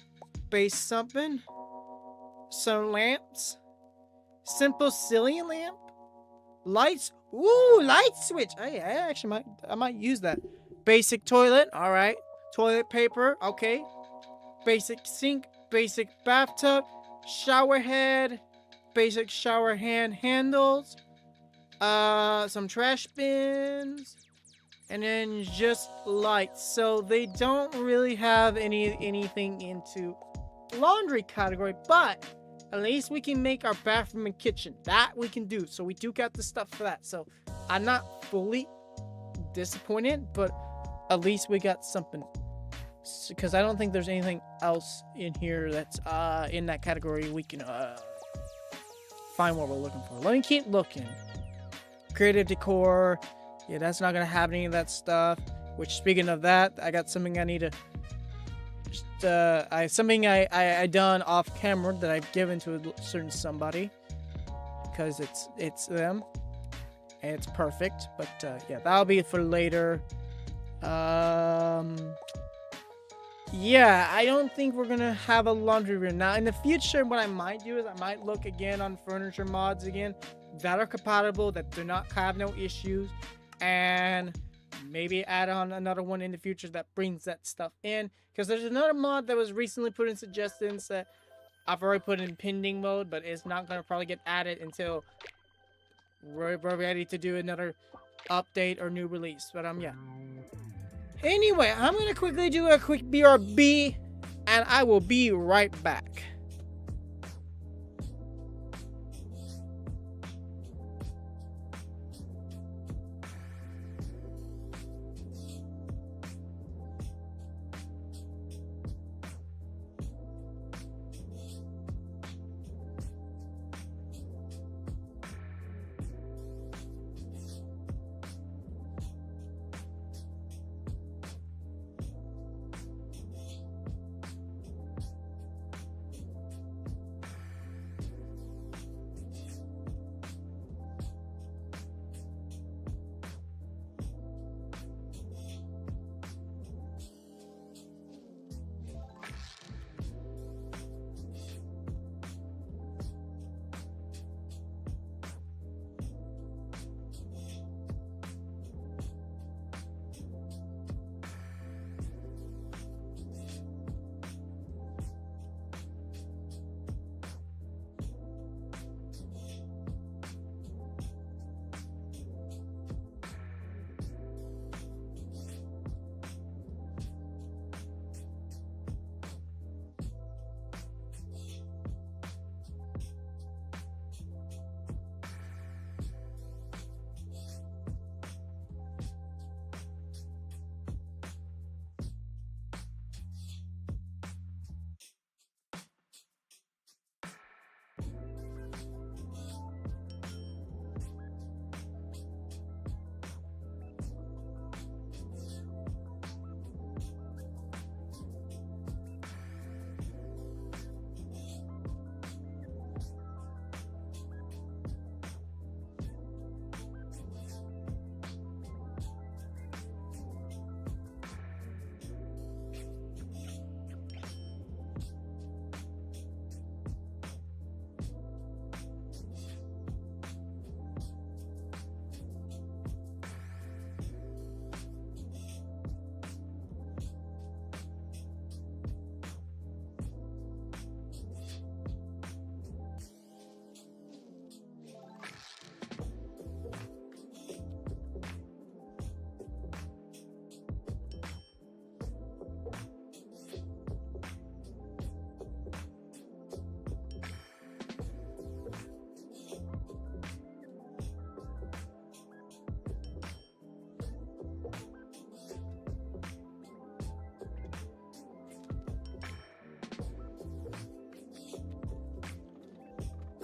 Base something. Some lamps. Simple ceiling lamp. Lights. Ooh, light switch. I might use that. Basic toilet, alright. Toilet paper, okay. Basic sink, basic bathtub, shower head, basic shower hand handles, some trash bins, and then just lights. So they don't really have anything into laundry category, but at least we can make our bathroom and kitchen. That we can do. So we do got the stuff for that. So I'm not fully disappointed, but at least we got something, because I don't think there's anything else in here that's in that category we can find what we're looking for. Let me keep looking. Creative decor, yeah, that's not gonna have any of that stuff. Which, speaking of that, I got something I need to just something I done off camera that I've given to a certain somebody, because it's them and it's perfect. But yeah, that'll be for later. Yeah, I don't think we're gonna have a laundry room. Now, in the future, what I might do is I might look again on furniture mods again that are compatible, that do not have no issues, and maybe add on another one in the future that brings that stuff in. Because there's another mod that was recently put in suggestions that I've already put in pending mode, but it's not gonna probably get added until we're ready to do another update or new release. But yeah. Anyway, I'm gonna quickly do a quick BRB, and I will be right back.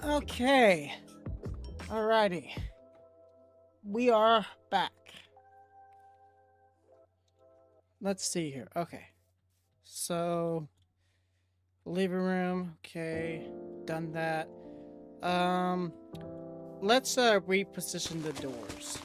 Okay. Alrighty. We are back. Let's see here. Okay. So, living room. Okay. Done that. Let's reposition the doors.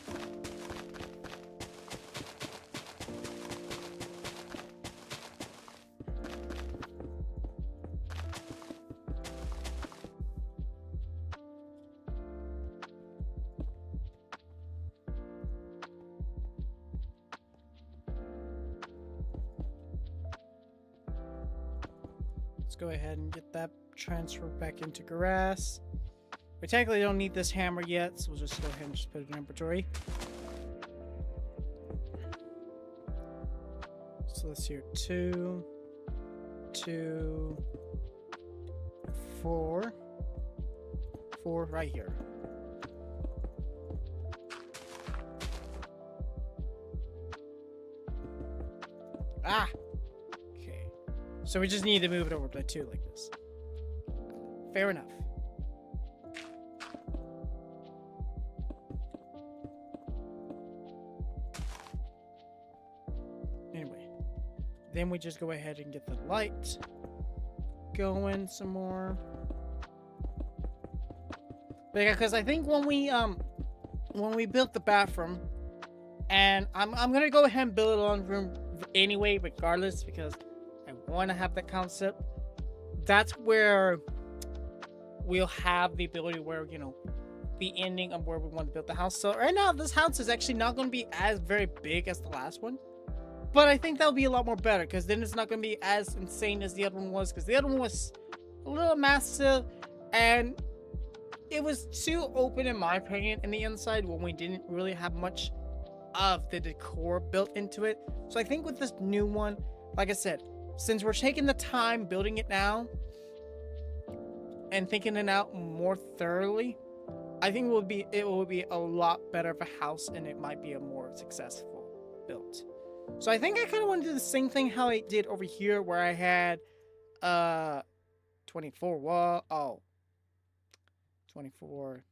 Let's go ahead and get that transferred back into grass. We technically don't need this hammer yet, so we'll just go ahead and just put it in inventory. So let's see here. 2, 2, 4. 4 right here. Ah! Okay. So we just need to move it over by 2 like this. Fair enough. Anyway. Then we just go ahead and get the light going some more. Because I think when we built the bathroom, and I'm gonna go ahead and build a laundry room anyway, regardless, because I want to have that concept. That's where we'll have the ability where, you know, the ending of where we want to build the house. So right now, this house is actually not going to be as very big as the last one, but I think that'll be a lot more better, because then it's not going to be as insane as the other one was, because the other one was a little massive and it was too open, in my opinion, in the inside, when we didn't really have much of the decor built into it. So I think with this new one, like I said, since we're taking the time building it now and thinking it out more thoroughly, I think it will be a lot better of a house, and it might be a more successful build. So I think I kind of want to do the same thing how I did over here, where I had 24 wall. Oh, 24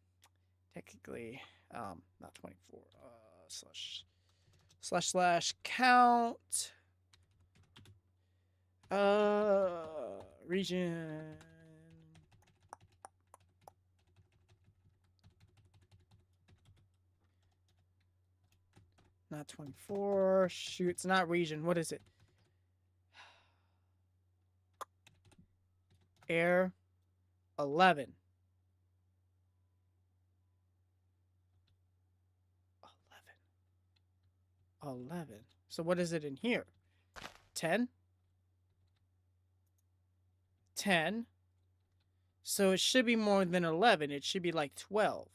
technically, not 24, slash count region, not 24, shoot, it's not region, what is it? Air 11. 11. So what is it in here? 10? 10. So it should be more than 11. It should be like 12.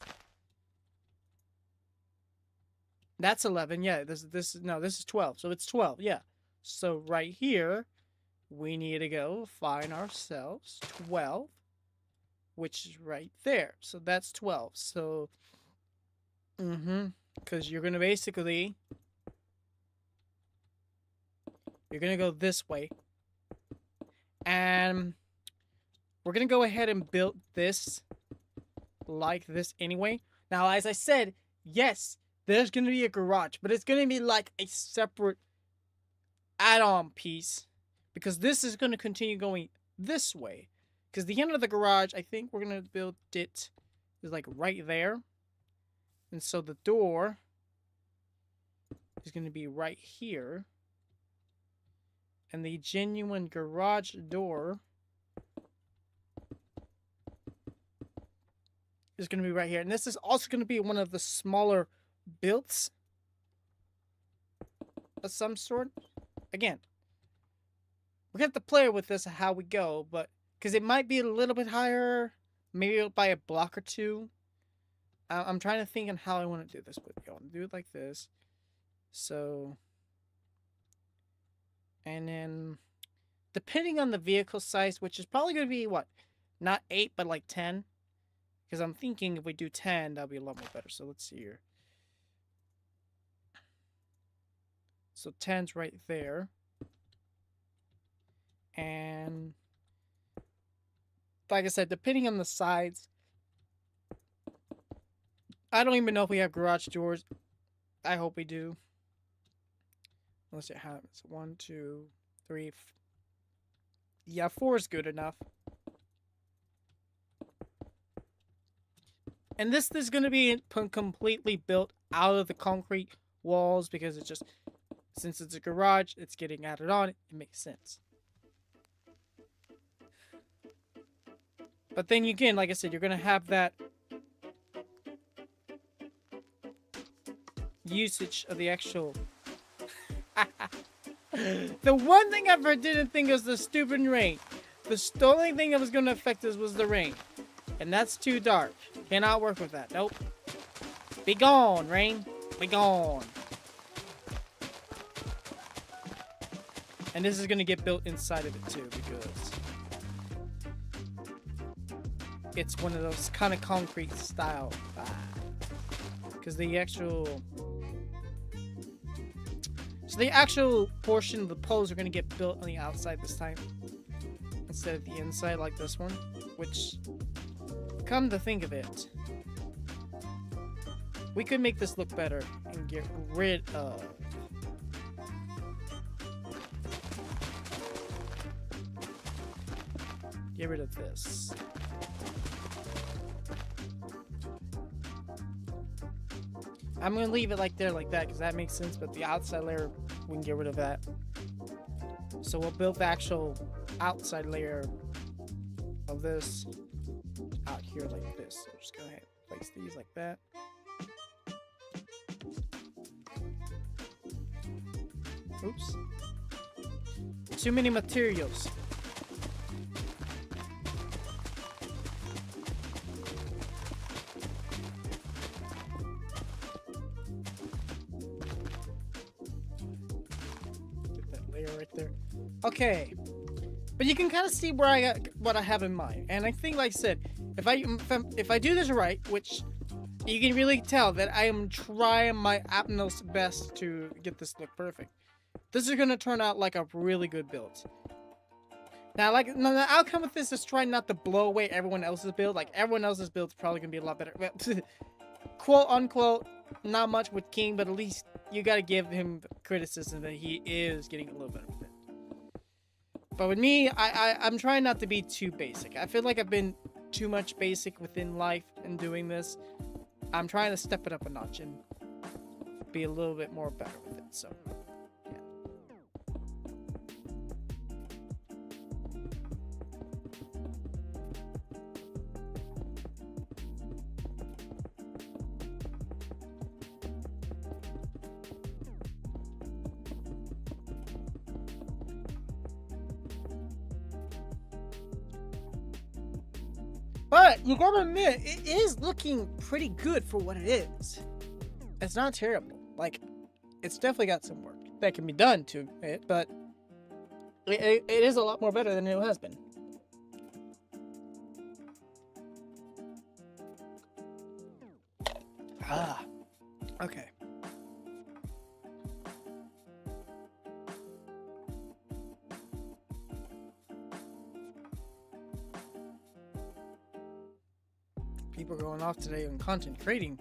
That's 11. Yeah, this is 12. So it's 12. Yeah. So right here, we need to go find ourselves 12, which is right there. So that's 12. So, because you're going to basically, you're going to go this way. And we're going to go ahead and build this like this anyway. Now, as I said, yes, there's going to be a garage, but it's going to be like a separate add-on piece, because this is going to continue going this way. Because the end of the garage, I think we're going to build it is like right there. And so the door is going to be right here. And the genuine garage door is going to be right here. And this is also going to be one of the smaller builds of some sort. Again, we're going to have to play with this how we go, but because it might be a little bit higher, maybe by a block or two. I'm trying to think on how I want to do this, but I want to do it like this. So, and then depending on the vehicle size, which is probably going to be what, not 8 but like 10, because I'm thinking if we do 10, that'll be a lot more better. So let's see here. So 10's right there. And like I said, depending on the size I don't even know if we have garage doors. I hope we do. Unless it has 1, 2, 3. Yeah, 4 is good enough. And this is going to be completely built out of the concrete walls because it's just, since it's a garage, it's getting added on. It makes sense. But then again, like I said, you're going to have that usage of the actual... The one thing I didn't think was the stupid rain. The only thing that was going to affect us was the rain. And that's too dark. Cannot work with that. Nope. Be gone, rain. Be gone. And this is going to get built inside of it too, because it's one of those kind of concrete style. Because the actual... So the actual portion of the poles are going to get built on the outside this time, instead of the inside like this one, which, come to think of it, we could make this look better and get rid of this. I'm going to leave it like that because that makes sense, but the outside layer, we can get rid of that. So we'll build the actual outside layer of this out here like this. So just go ahead and place these like that. Oops. Too many materials. There. Okay, but you can kind of see where I got what I have in mind, and I think, like I said, if I do this right, which you can really tell that I am trying my utmost best to get this look perfect, this is gonna turn out like a really good build. Now, the outcome of this is trying not to blow away everyone else's build. Like, everyone else's build is probably gonna be a lot better. Quote unquote, not much with King, but at least you gotta give him criticism that he is getting a little better with it. But with me, I'm trying not to be too basic. I feel like I've been too much basic within life in doing this. I'm trying to step it up a notch and be a little bit more better with it, so... But you gotta admit, it is looking pretty good for what it is. It's not terrible. Like, it's definitely got some work that can be done to it, but it is a lot more better than it has been. Ah, okay. People going off today on content creating.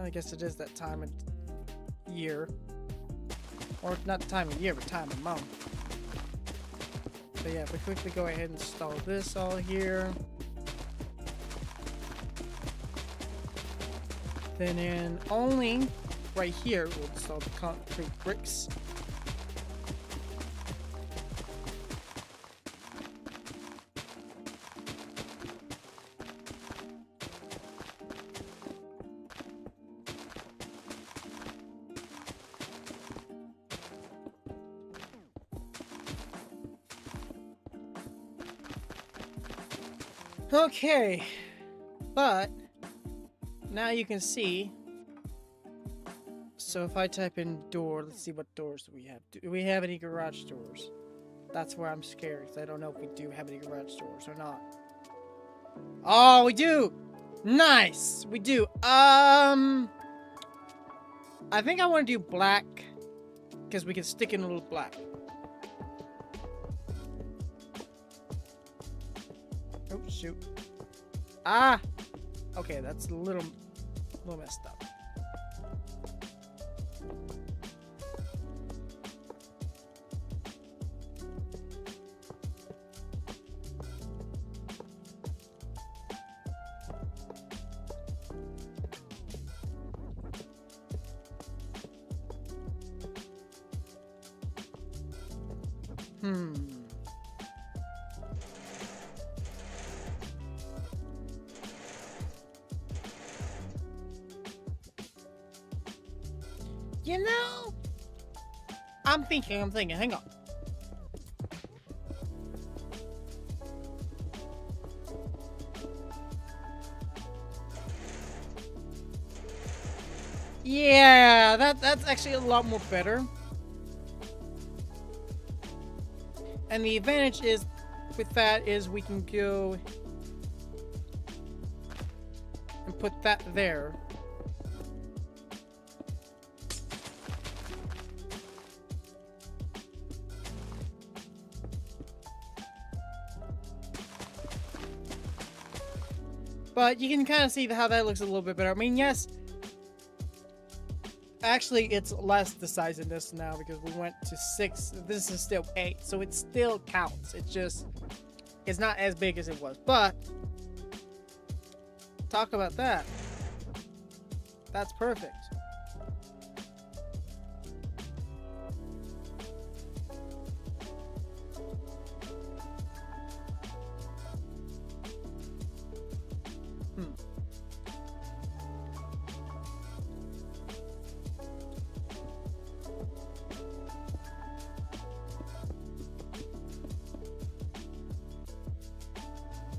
I guess it is that time of year. Or not time of year, but time of month. So yeah, if we quickly go ahead and install this all here. Then in only right here, we'll install the concrete bricks. Okay, but now you can see. So if I type in door, let's see what doors do we have. Do we have any garage doors? That's where I'm scared, because I don't know if we do have any garage doors or not. Oh, we do! Nice! We do. I think I want to do black, because we can stick in a little black. Oh, shoot. Ah! Okay, that's a little... A little messed up. You know, I'm thinking, hang on. Yeah, that's actually a lot more better. And the advantage is, with that, is we can go and put that there. But you can kind of see how that looks a little bit better. I mean, yes. Actually, it's less the size in this now because we went to 6. This is still 8, so it still counts. It's just, it's not as big as it was. But, talk about that. That's perfect.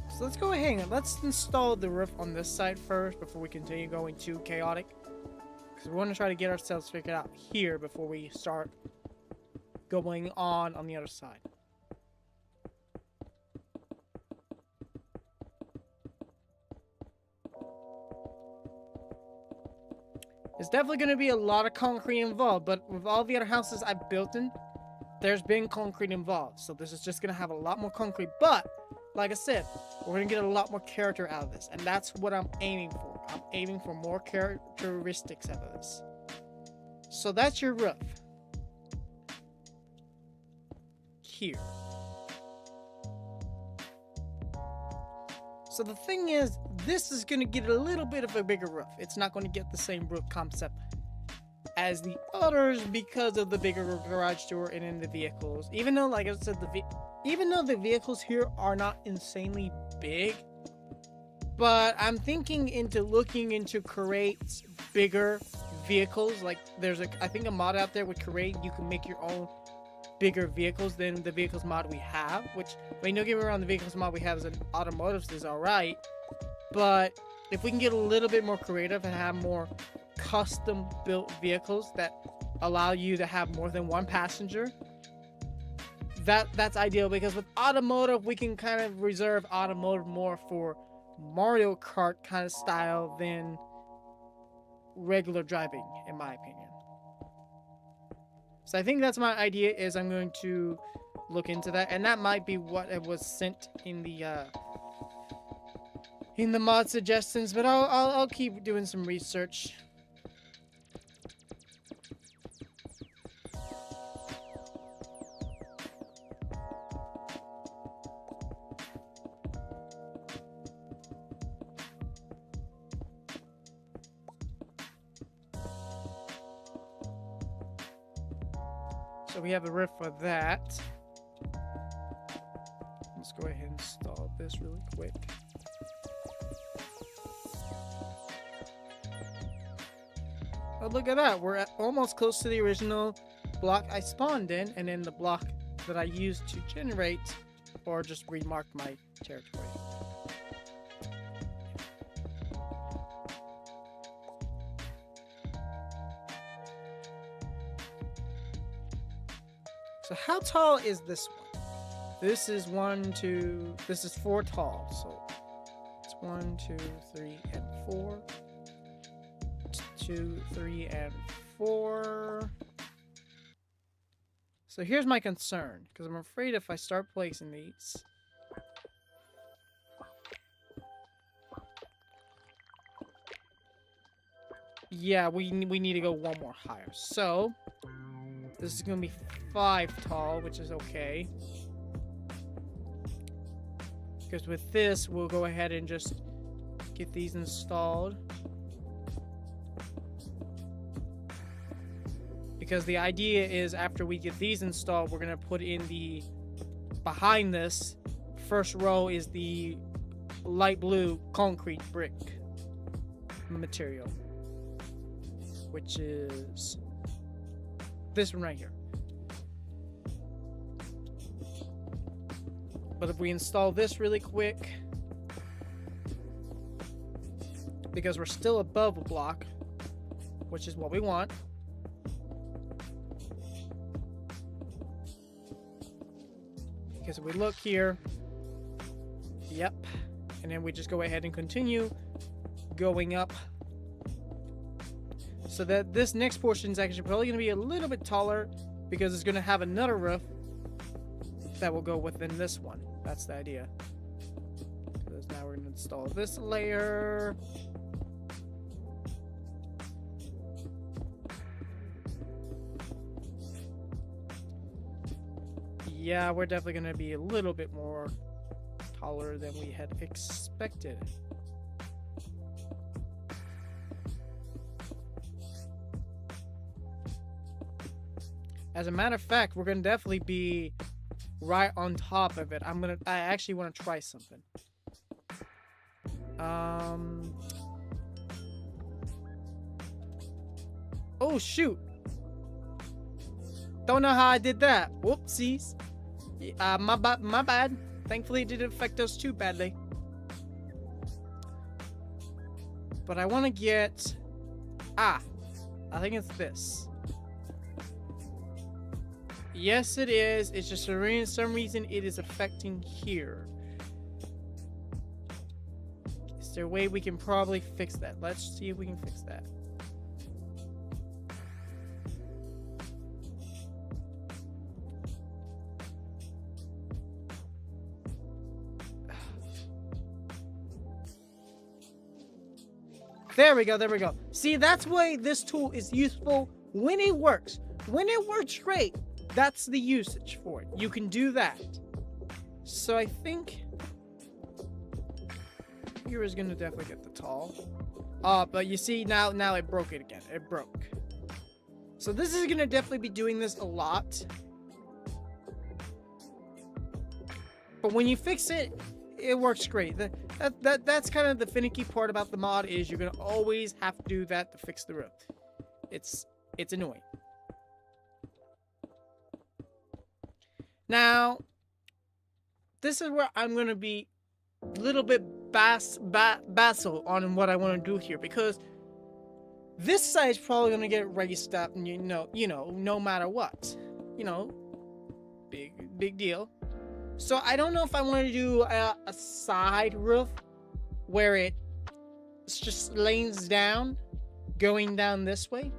So let's go ahead and let's install the roof on this side first before we continue going too chaotic. Because we want to try to get ourselves figured out here before we start going on the other side. There's definitely going to be a lot of concrete involved, but with all the other houses I've built in, there's been concrete involved. So this is just going to have a lot more concrete, but like I said, we're going to get a lot more character out of this, and that's what I'm aiming for. I'm aiming for more characteristics out of this. So that's your roof. Here. So the thing is, this is going to get a little bit of a bigger roof. It's not going to get the same roof concept as the others because of the bigger garage door and in the vehicles. Even though, like I said, even though the vehicles here are not insanely big, but I'm thinking into looking into create bigger vehicles. Like there's I think a mod out there with create, you can make your own bigger vehicles than the vehicles mod we have, which, I mean, don't get me wrong, the vehicles mod we have as an automotives is alright, but if we can get a little bit more creative and have more custom built vehicles that allow you to have more than one passenger, that's ideal, because with automotive we can kind of reserve automotive more for Mario Kart kind of style than regular driving, in my opinion. So I think that's my idea, is I'm going to look into that, and that might be what it was sent in the mod suggestions, but I'll keep doing some research. So we have a roof for that. Let's go ahead and install this really quick. Oh, look at that. We're almost close to the original block I spawned in, and then the block that I used to generate or just remark my territory. So how tall is this one? This is 4 tall. So it's 1, 2, 3, and 4. 2, 3, and 4. So here's my concern, because I'm afraid if I start placing these, Yeah, we need to go one more higher. So this is gonna be 5 tall, which is okay. Because with this, we'll go ahead and just get these installed. Because the idea is after we get these installed, we're gonna put in the behind this first row is the light blue concrete brick material, which is this one right here. But if we install this really quick, because we're still above a block, which is what we want. Because if we look here, yep, and then we just go ahead and continue going up. So that this next portion is actually probably going to be a little bit taller because it's going to have another roof that will go within this one. That's the idea. Because now we're going to install this layer. Yeah, we're definitely going to be a little bit more taller than we had expected. As a matter of fact, we're going to definitely be right on top of it. I actually want to try something. Oh, shoot. Don't know how I did that. Whoopsies. My bad. Thankfully, it didn't affect us too badly. But I want to get... I think it's this. Yes, it is. It's just for some reason it is affecting here. Is there a way we can probably fix that? Let's see if we can fix that. There we go, there we go. See, that's why this tool is useful when it works. When it works great, that's the usage for it. You can do that. So I think here is gonna definitely get the tall. But you see now it broke it again. It broke. So this is gonna definitely be doing this a lot. But when you fix it, it works great. That's kind of the finicky part about the mod is you're gonna always have to do that to fix the roof. It's annoying. Now, this is where I'm gonna be a little bit basil on what I want to do here, because this side is probably gonna get raised up, and you know, no matter what, big deal. So I don't know if I want to do a side roof where it just lanes down, going down this way.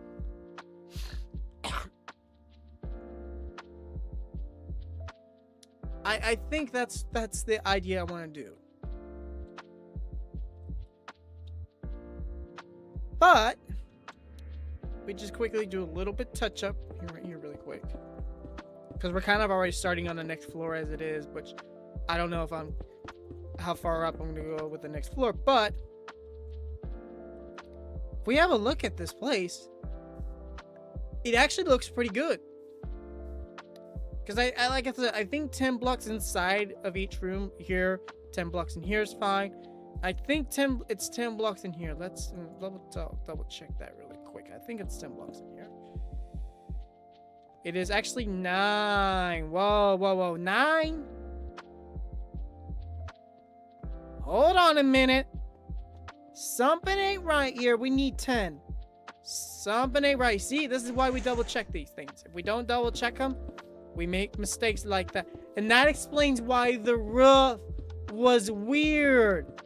I think that's the idea I want to do. But we just quickly do a little bit touch up here really quick. Because we're kind of already starting on the next floor as it is, which I don't know how far up I'm going to go with the next floor. But if we have a look at this place, it actually looks pretty good. Because I like I said, I think 10 blocks inside of each room here, 10 blocks in here is fine. I think it's 10 blocks in here. Let's double check that really quick. I think it's 10 blocks in here. It is actually 9. Whoa, 9? Hold on a minute. Something ain't right here. We need 10. Something ain't right. See, this is why we double check these things. If we don't double check them, we make mistakes like that. And that explains why the roof was weird.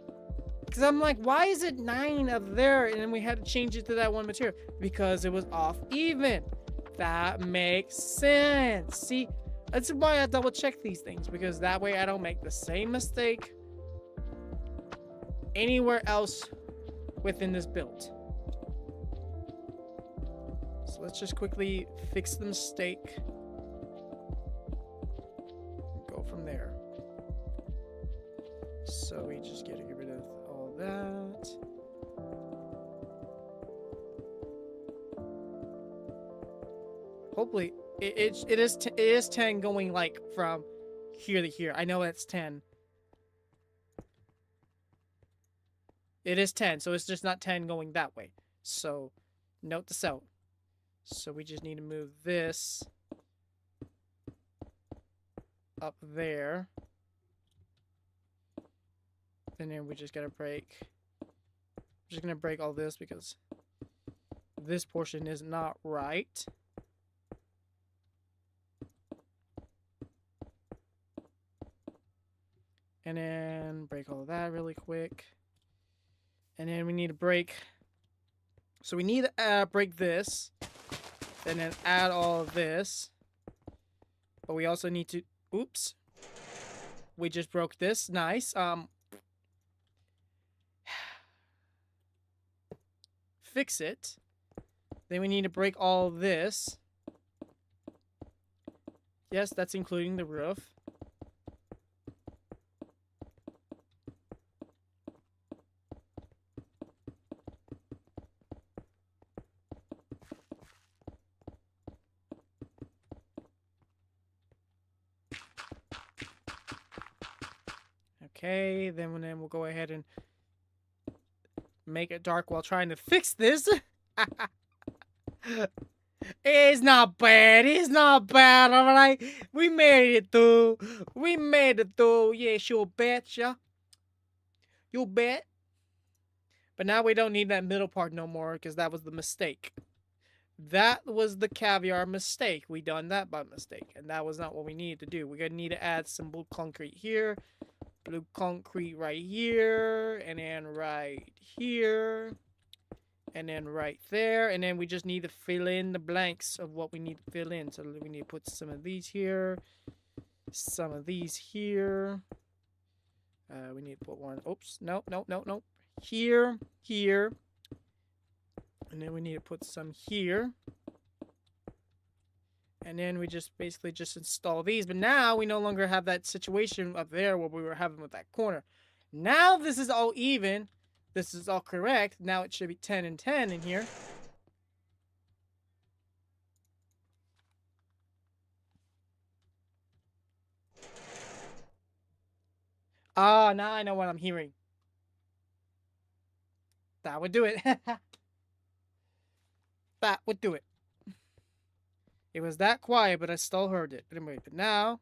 Because I'm like, why is it 9 up there? And then we had to change it to that one material. Because it was off even. That makes sense. See, that's why I double check these things. Because that way I don't make the same mistake anywhere else within this build. So let's just quickly fix the mistake. Go from there. So we just get rid of all that. Hopefully, it is 10 going like from here to here. I know that's 10. It is 10, so it's just not 10 going that way. So note this out. So we just need to move this up there. And then we just gotta break. I'm just gonna break all this because this portion is not right. And then break all of that really quick. And then we need to break. So we need to break this. And then add all of this. But we also need to... Oops. We just broke this. Nice. Fix it. Then we need to break all of this. Yes, that's including the roof. Okay, then we'll go ahead and make it dark while trying to fix this. It's not bad. It's not bad, alright? We made it through. We made it through. Yes, you betcha. You bet. But now we don't need that middle part no more because that was the mistake. That was the caviar mistake. We done that by mistake. And that was not what we needed to do. We're going to need to add some blue concrete here. Blue concrete right here. And then right here. And then right there. And then we just need to fill in the blanks of what we need to fill in. So we need to put some of these here. Some of these here. We need to put one. Oops. No. Here. Here. And then we need to put some here. And then we just basically just install these. But now we no longer have that situation up there where we were having with that corner. Now this is all even. This is all correct. Now it should be 10 and 10 in here. Ah, now I know what I'm hearing. That would do it. That would do it. It was that quiet, but I still heard it. Anyway, but now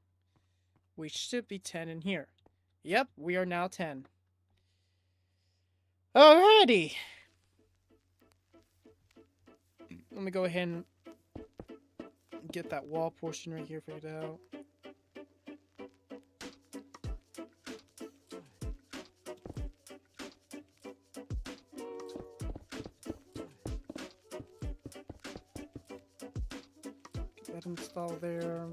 we should be 10 in here. Yep, we are now 10. Alrighty. Let me go ahead and get that wall portion right here figured out. Get that installed there.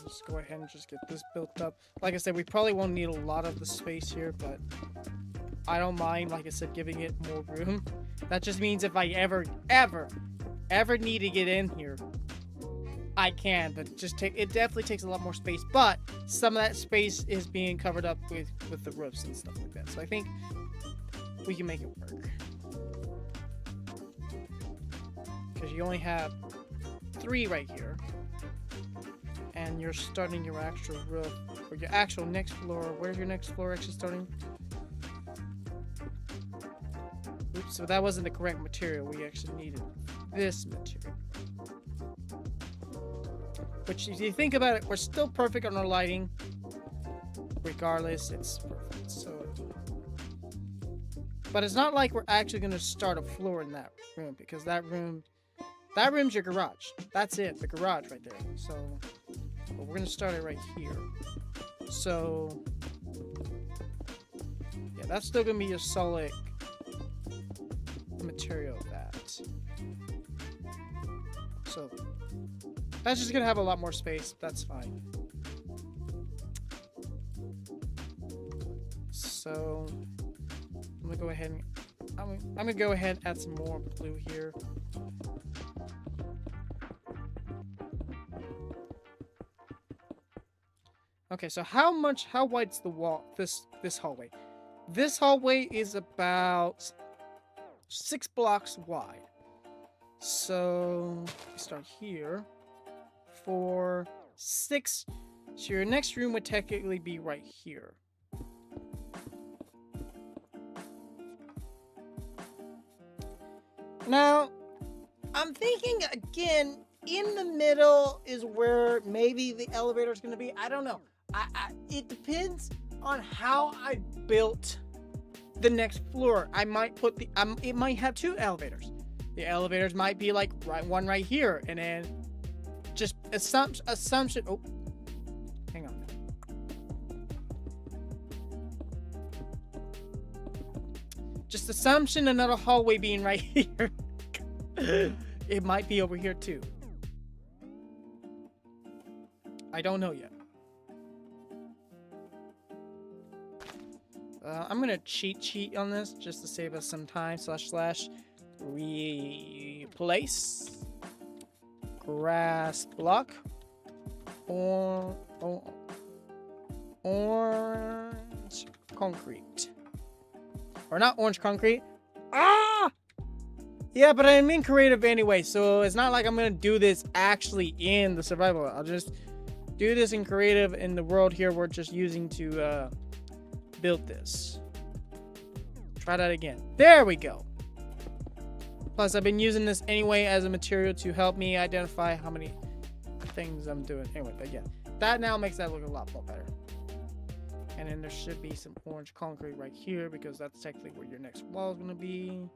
Just go ahead and just get this built up. Like I said, we probably won't need a lot of the space here, but I don't mind, like I said, giving it more room. That just means if I ever need to get in here, I can, but it definitely takes a lot more space. But some of that space is being covered up with the roofs and stuff like that. So I think we can make it work. Because you only have 3 right here. And you're starting your actual roof, or your actual next floor. Where's your next floor actually starting? Oops, so that wasn't the correct material. We actually needed this material. Which, if you think about it, we're still perfect on our lighting. Regardless, it's perfect. So, but it's not like we're actually going to start a floor in that room, because that room's your garage. That's it, the garage right there. So, but we're going to start it right here. So, yeah, that's still going to be a solid material of that. So, that's just going to have a lot more space. That's fine. So, I'm gonna go ahead and I'm gonna go ahead and add some more blue here. Okay, so how wide's the wall? This hallway. This hallway is about 6 blocks wide. So we start here. 4, 6. So your next room would technically be right here. Now, I'm thinking again, in the middle is where maybe the elevator is going to be. I don't know. It depends on how I built the next floor. I might put the it might have 2 elevators. The elevators might be like one right here, and then just assumption. Oh, hang on. Just assumption another hallway being right here. It might be over here too. I don't know yet. I'm gonna cheat on this just to save us some time. / replace grass block or orange concrete, or not orange concrete. Ah! Yeah, but I'm in creative anyway, so it's not like I'm gonna do this actually in the survival. I'll just do this in creative in the world here we're just using to build this. Try that again. There we go. Plus, I've been using this anyway as a material to help me identify how many things I'm doing. Anyway, but yeah, that now makes that look a lot more better. And then there should be some orange concrete right here because that's technically where your next wall is going to be.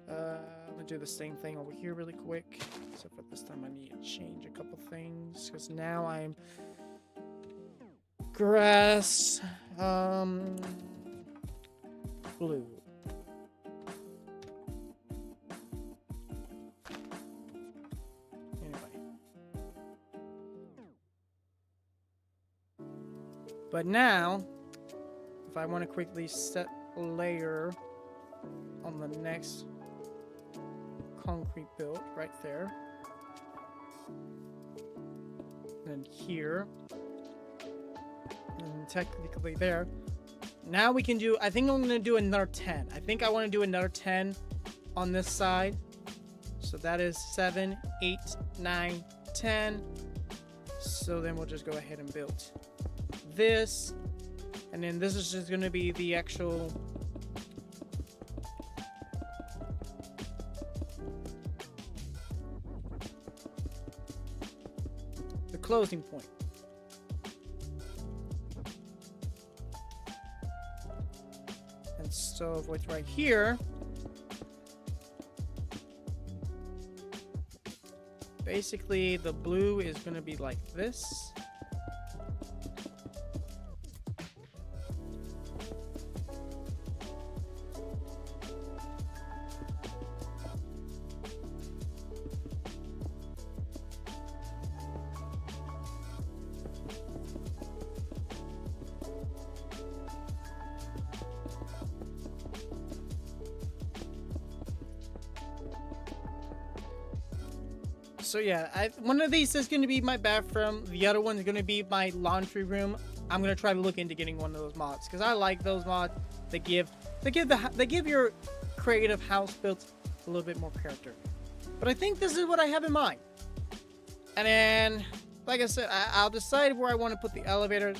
I'm going to do the same thing over here really quick. Except for this time I need to change a couple things because now I'm grass, blue. But now, if I want to quickly set a layer on the next concrete build right there, and here, and technically there, now we can do, I think I'm going to do another 10. I think I want to do another 10 on this side. So that is 7, 8, 9, 10. So then we'll just go ahead and build this, and then this is just going to be the actual closing point. And so what's right here, basically the blue is going to be like this. So yeah, one of these is going to be my bathroom. The other one is going to be my laundry room. I'm going to try to look into getting one of those mods because I like those mods. They give your creative house builds a little bit more character. But I think this is what I have in mind. And then, like I said, I'll decide where I want to put the elevators.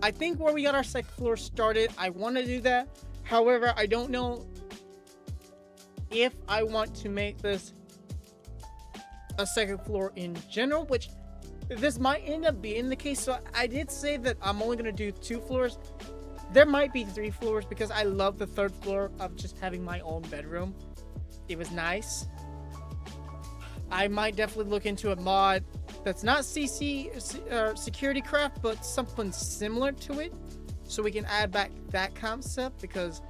I think where we got our second floor started, I want to do that. However, I don't know if I want to make this a second floor in general, which this might end up being the case. So I did say that I'm only going to do 2 floors. There might be 3 floors because I love the 3rd floor of just having my own bedroom. It was nice. I might definitely look into a mod that's not security craft, but something similar to it, so we can add back that concept, because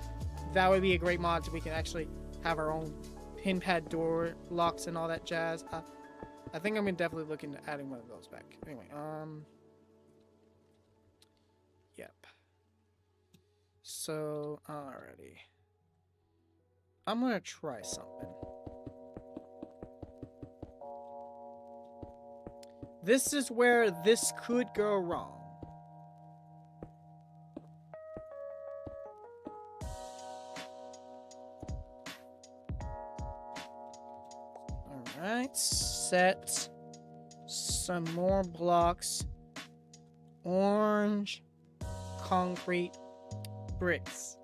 that would be a great mod so we can actually have our own pin pad door locks and all that jazz. I think I'm gonna definitely look into adding one of those back. Anyway, yep. So, alrighty. I'm gonna try something. This is where this could go wrong. Alright, set some more blocks. Orange concrete bricks.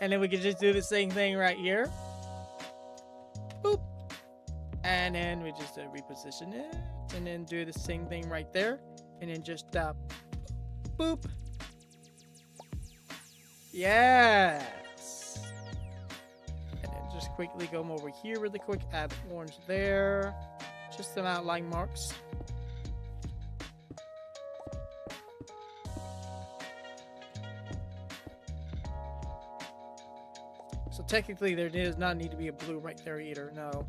And then we can just do the same thing right here. Boop. And then we just reposition it. And then do the same thing right there. And then just boop. Yes. And then just quickly go over here really quick. Add orange there. Just some outline marks. So technically there does not need to be a blue right there either, no.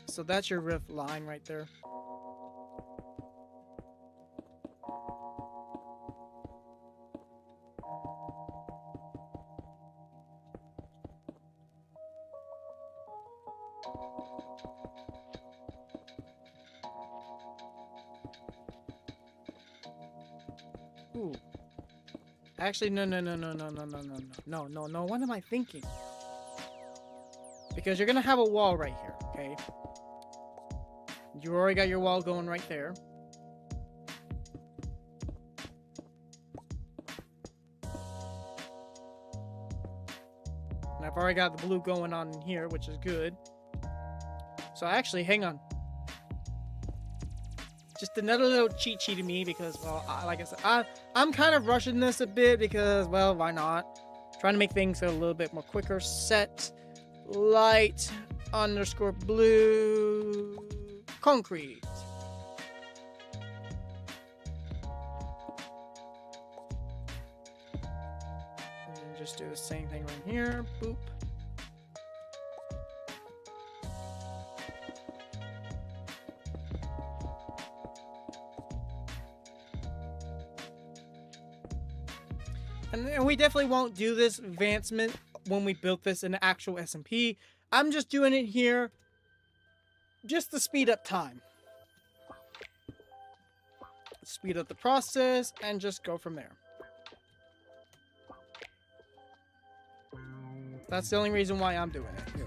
So that's your roof line right there. Ooh. Actually, no. What am I thinking? Because you're gonna have a wall right here, okay? You already got your wall going right there. And I've already got the blue going on in here, which is good. So actually, hang on. Just another little cheat sheet to me because, well, like I said, I'm kind of rushing this a bit because, well, why not? Trying to make things a little bit more quicker. Set light underscore blue concrete. And then just do the same thing right here. Boop. And we definitely won't do this advancement when we built this in the actual SMP. I'm just doing it here just to speed up time. Speed up the process and just go from there. That's the only reason why I'm doing it here.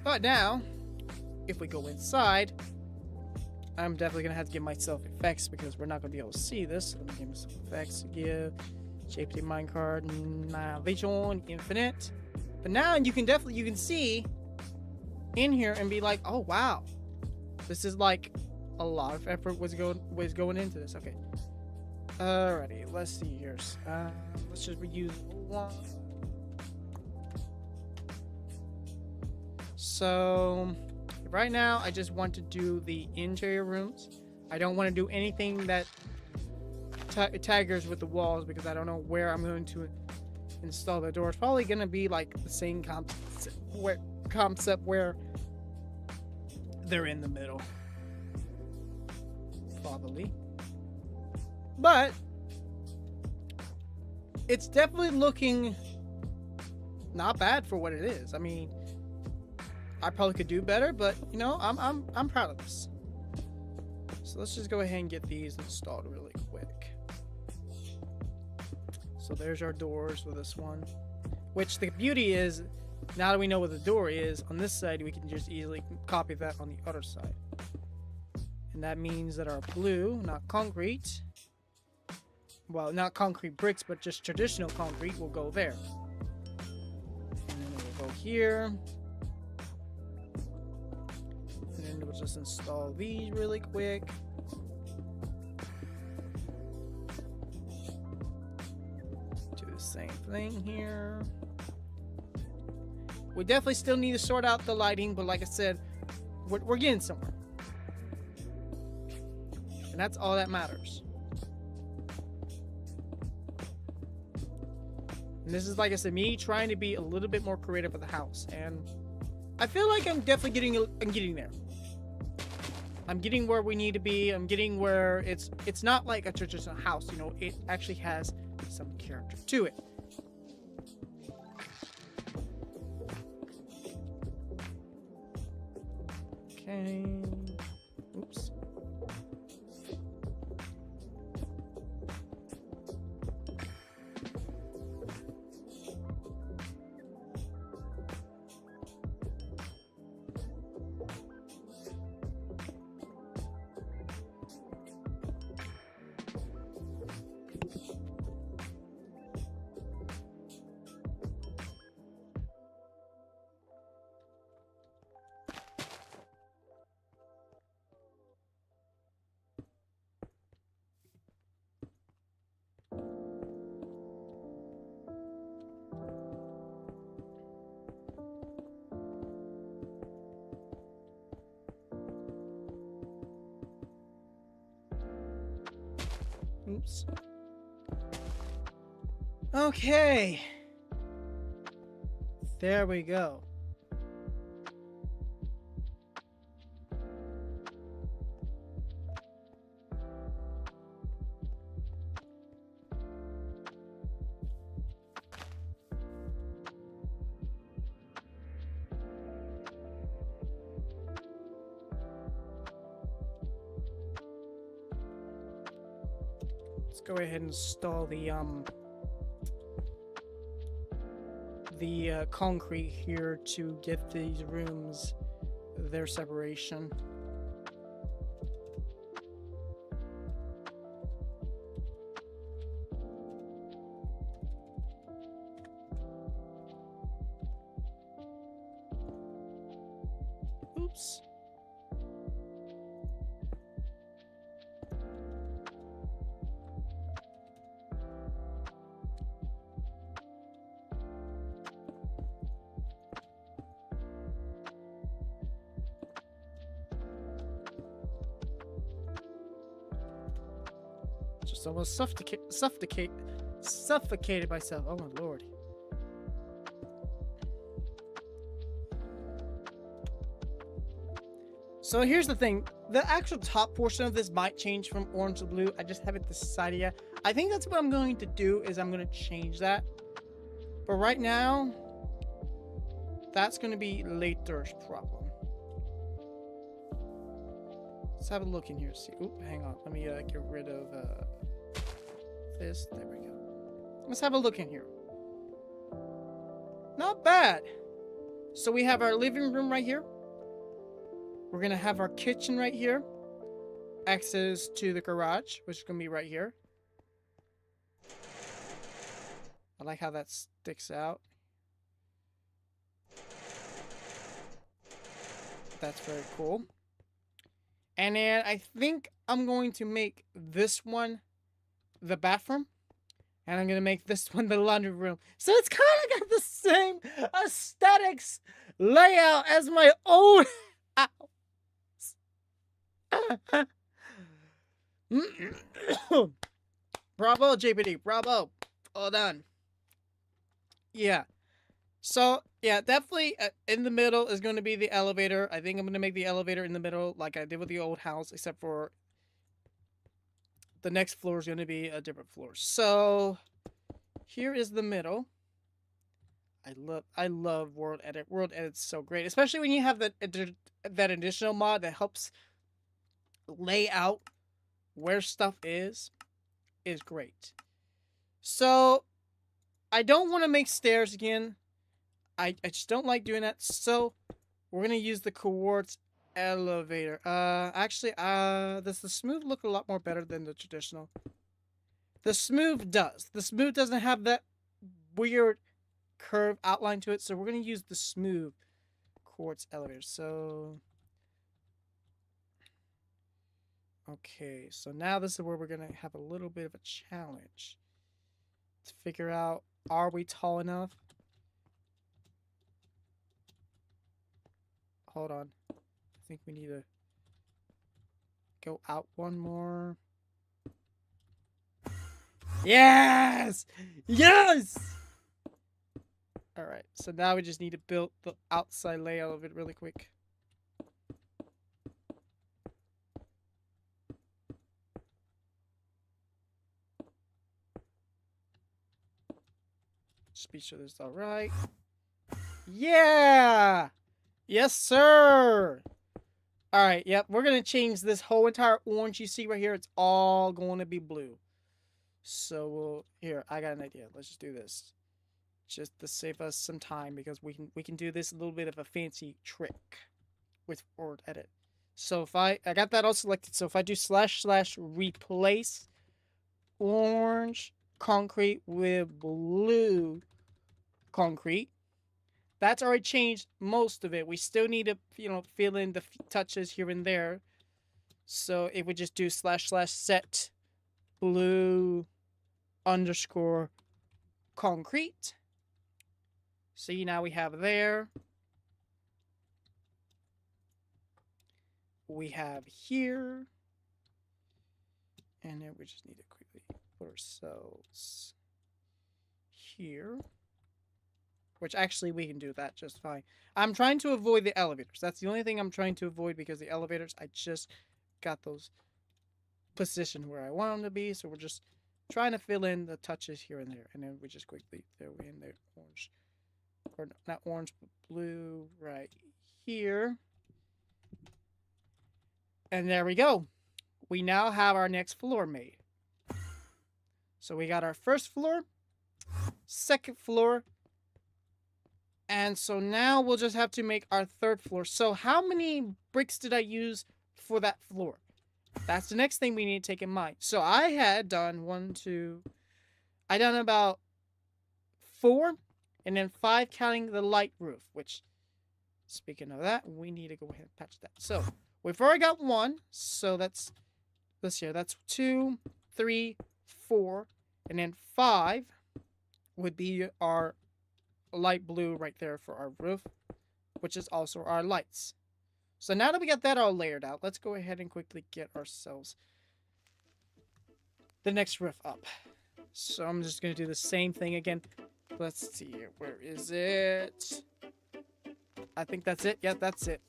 But now, if we go inside, I'm definitely going to have to give myself effects because we're not going to be able to see this. So let me give myself effects to give. Shape the minecart, vision, infinite. But now you can see in here and be like, oh wow. This is like a lot of effort was going into this. Okay. Alrighty, let's see here. Let's just reuse one. So right now I just want to do the interior rooms. I don't want to do anything that taggers with the walls because I don't know where I'm going to install the door. It's probably going to be like the same concept where they're in the middle. Probably. But it's definitely looking not bad for what it is. I mean, I probably could do better, but you know, I'm proud of this. So let's just go ahead and get these installed really quick. So there's our doors with this one. Which the beauty is, now that we know what the door is, on this side we can just easily copy that on the other side. And that means that our blue, not concrete, well, not concrete bricks, but just traditional concrete will go there. And then we'll go here. And then we'll just install these really quick. Do the same thing here. We definitely still need to sort out the lighting, but like I said, we're getting somewhere. And that's all that matters. And this is, like I said, me trying to be a little bit more creative with the house. And I feel like I'm definitely getting there. I'm getting where we need to be. I'm getting where it's not like a traditional house, you know, it actually has some character to it. Okay. Oops. Oops. Okay. There we go. Let's go ahead and install the concrete here to get these rooms their separation. Oops. Just almost suffocated myself. Oh my lord. So here's the thing. The actual top portion of this might change from orange to blue. I just haven't decided yet. I think that's what I'm going to do, is I'm going to change that. But right now, that's going to be later's problem. Let's have a look in here. See, oop, hang on. Let me get rid of this. There we go. Let's have a look in here. Not bad. So we have our living room right here. We're gonna have our kitchen right here. Access to the garage, which is gonna be right here. I like how that sticks out. That's very cool. And then I think I'm going to make this one the bathroom. And I'm going to make this one the laundry room. So it's kind of got the same aesthetics layout as my own house. Bravo, JPD. Bravo. All done. Yeah. So, yeah, definitely in the middle is going to be the elevator. I think I'm going to make the elevator in the middle like I did with the old house, except for the next floor is going to be a different floor. So, here is the middle. I love World Edit. World Edit's so great, especially when you have that additional mod that helps lay out where stuff is great. So, I don't want to make stairs again. I just don't like doing that. So, we're going to use the quartz elevator. Actually, does the smooth look a lot more better than the traditional? The smooth does. The smooth doesn't have that weird curve outline to it. So, we're going to use the smooth quartz elevator. So, okay. So, now this is where we're going to have a little bit of a challenge to figure out, are we tall enough? Hold on. I think we need to go out one more. Yes! Yes! Alright, so now we just need to build the outside layout of it really quick. Just be sure this is alright. Yeah! Yes, sir! Alright, yep, we're gonna change this whole entire orange you see right here. It's all going to be blue. So we'll... Here, I got an idea. Let's just do this. Just to save us some time, because we can do this a little bit of a fancy trick with Word Edit. So if I got that all selected. So if I do / replace orange concrete with blue concrete, that's already changed most of it. We still need to, you know, fill in the touches here and there. So it would just do / set blue _ concrete. See, now we have there. We have here. And then we just need to quickly put ourselves here. Which actually we can do that just fine. I'm trying to avoid the elevators. That's the only thing I'm trying to avoid, because the elevators, I just got those positioned where I want them to be. So we're just trying to fill in the touches here and there. And then we just quickly throw in the orange. Or not orange, but blue right here. And there we go. We now have our next floor made. So we got our first floor, second floor, and so now we'll just have to make our third floor. So how many bricks did I use for that floor? That's the next thing we need to take in mind. So I had done I done about 4, and then 5 counting the light roof, which, speaking of that, we need to go ahead and patch that. So we've already got 1, so that's this here. That's 2, 3, 4, and then 5 would be our light blue right there for our roof, which is also our lights. So now that we got that all layered out, let's go ahead and quickly get ourselves the next roof up. So I'm just going to do the same thing again. Let's see here. Where is it? I think that's it. Yeah, that's it.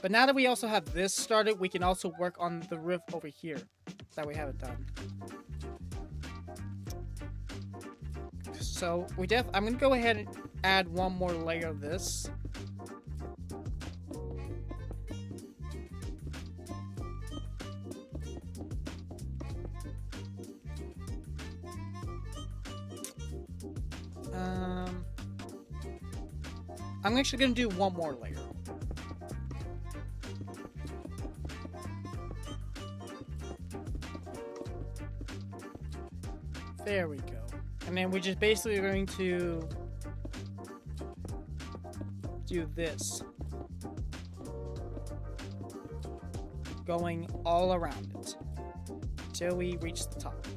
But now that we also have this started, we can also work on the roof over here that we haven't done. So I'm gonna go ahead and add one more layer of this. I'm actually gonna do one more layer. There we go. And then we're just basically going to do this. Going all around it until we reach the top.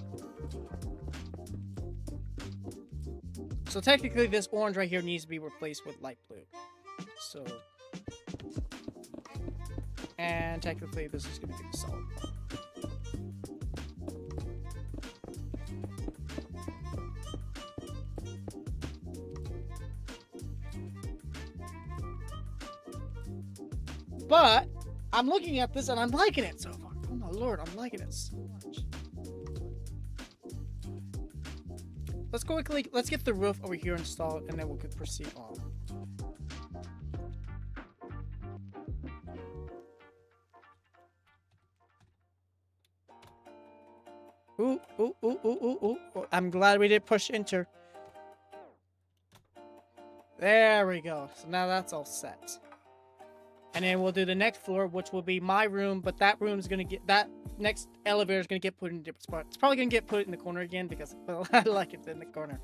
So technically this orange right here needs to be replaced with light blue. So, and technically this is going to be the solid part. But I'm looking at this and I'm liking it so far. Oh my lord, I'm liking it so much. Let's get the roof over here installed, and then we could proceed on. Ooh, ooh, ooh, ooh, ooh, ooh. I'm glad we did push enter. There we go. So now that's all set. And then we'll do the next floor, which will be my room, but that next elevator is gonna get put in a different spot. It's probably gonna get put in the corner again because, well, I like it in the corner.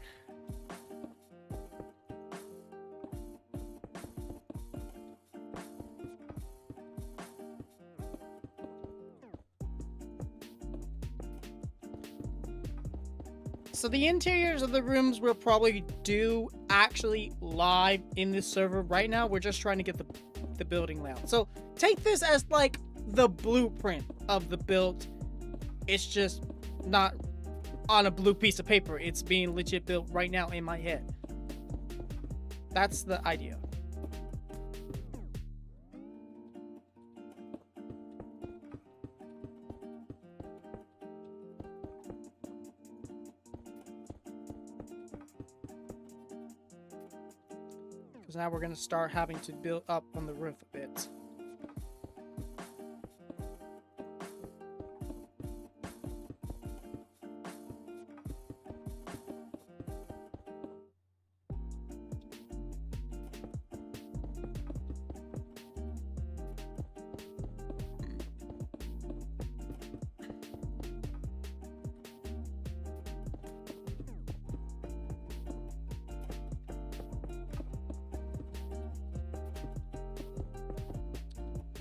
So the interiors of the rooms we'll probably do actually live in this server right now. We're just trying to get the building layout. So take this as like the blueprint of the build. It's just not on a blue piece of paper. It's being legit built right now in my head. That's the idea. Because now we're going to start having to build up on the roof a bit.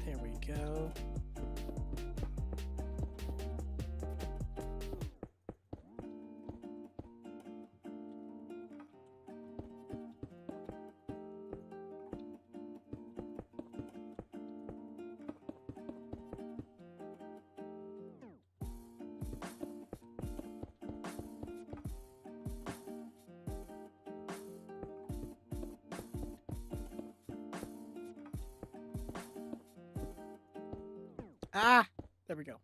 There we go. Ah, there we go.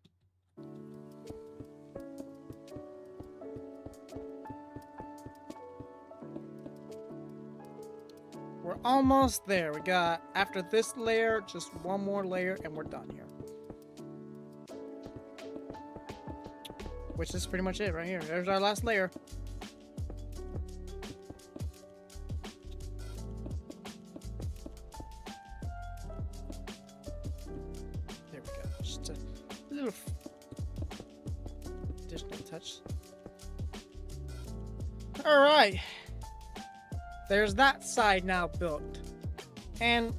We're almost there. We got, after this layer, just one more layer and we're done here. Which is pretty much it right here. There's our last layer. There we go. Just a little additional touch. All right. There's that side now built. And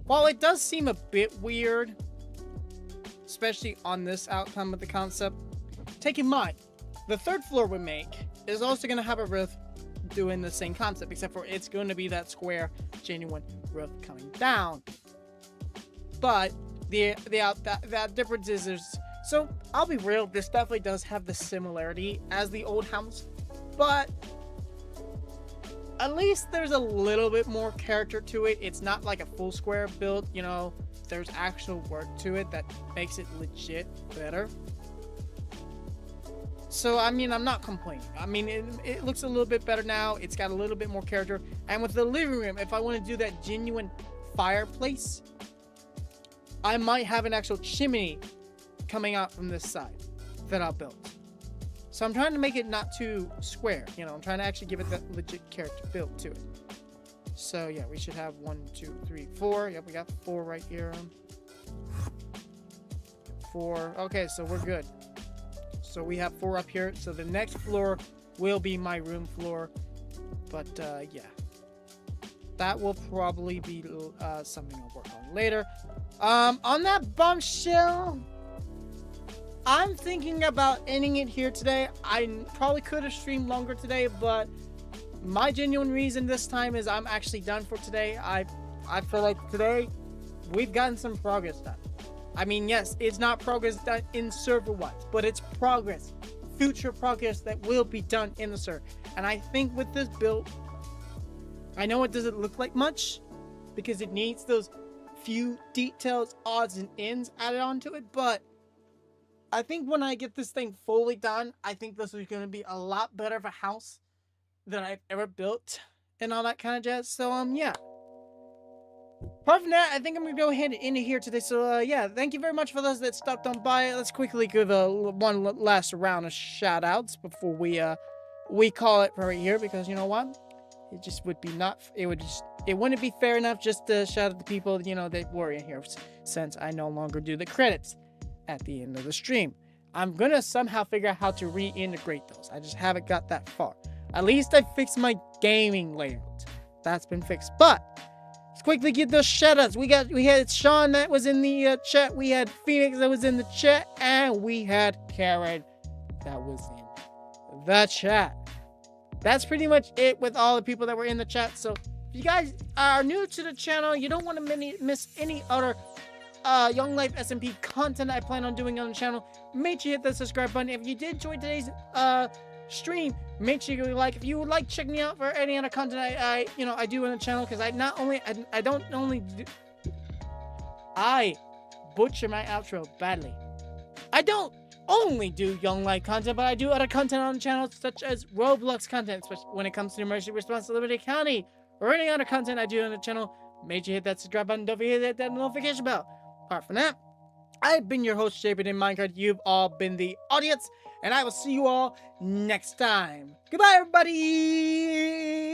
while it does seem a bit weird, especially on this outcome of the concept, take in mind, the third floor we make is also going to have a roof doing the same concept, except for it's going to be that square, genuine roof coming down. But that difference is there's, so I'll be real, this definitely does have the similarity as the old house, but at least there's a little bit more character to it. It's not like a full square build, you know, there's actual work to it that makes it legit better. So, I mean, I'm not complaining. I mean, it looks a little bit better now. It's got a little bit more character. And with the living room, if I want to do that genuine fireplace, I might have an actual chimney coming out from this side that I'll build. So I'm trying to make it not too square, you know, I'm trying to actually give it that legit character build to it. So yeah, we should have 1, 2, 3, 4. Yep, we got 4 right here. 4. Okay, so we're good. So we have 4 up here. So the next floor will be my room floor. But yeah, that will probably be something I'll work on later. On that bombshell, I'm thinking about ending it here today. I probably could have streamed longer today, but my genuine reason this time is I'm actually done for today. I feel like today we've gotten some progress done. I mean, yes, it's not progress done in server-wise, but it's progress, future progress that will be done in the server. And I think with this build, I know it doesn't look like much because it needs those few details, odds, and ends added onto it, but I think when I get this thing fully done, I think this is going to be a lot better of a house than I've ever built and all that kind of jazz. So, yeah. Apart from that, I think I'm going to go ahead and end it here today. So, yeah, thank you very much for those that stopped on by. Let's quickly give one last round of shout-outs before we call it right here, because you know what? It just would be it wouldn't be fair enough just to shout at the people, you know, that were in here, since I no longer do the credits at the end of the stream. I'm gonna somehow figure out how to reintegrate those. I just haven't got that far. At least I fixed my gaming layout. That's been fixed. But let's quickly get those shoutouts. We had Sean that was in the chat. We had Phoenix that was in the chat, and we had Karen that was in the chat. that's pretty much it with all the people that were in the chat. So if you guys are new to the channel, you don't want to miss any other Young Life SMP content I plan on doing on the channel, make sure you hit the subscribe button. If you did enjoy today's stream, make sure you like. If you would like check me out for any other content I do on the channel, because I butcher my outro badly. I don't only do Young Life content, but I do other content on the channel, such as Roblox content, especially when it comes to Emergency Response Liberty County, or any other content I do on the channel. Make sure you hit that subscribe button. Don't forget to hit that notification bell. Apart from that, I've been your host, Jacob in Minecraft. You've all been the audience, and I will see you all next time. Goodbye, everybody!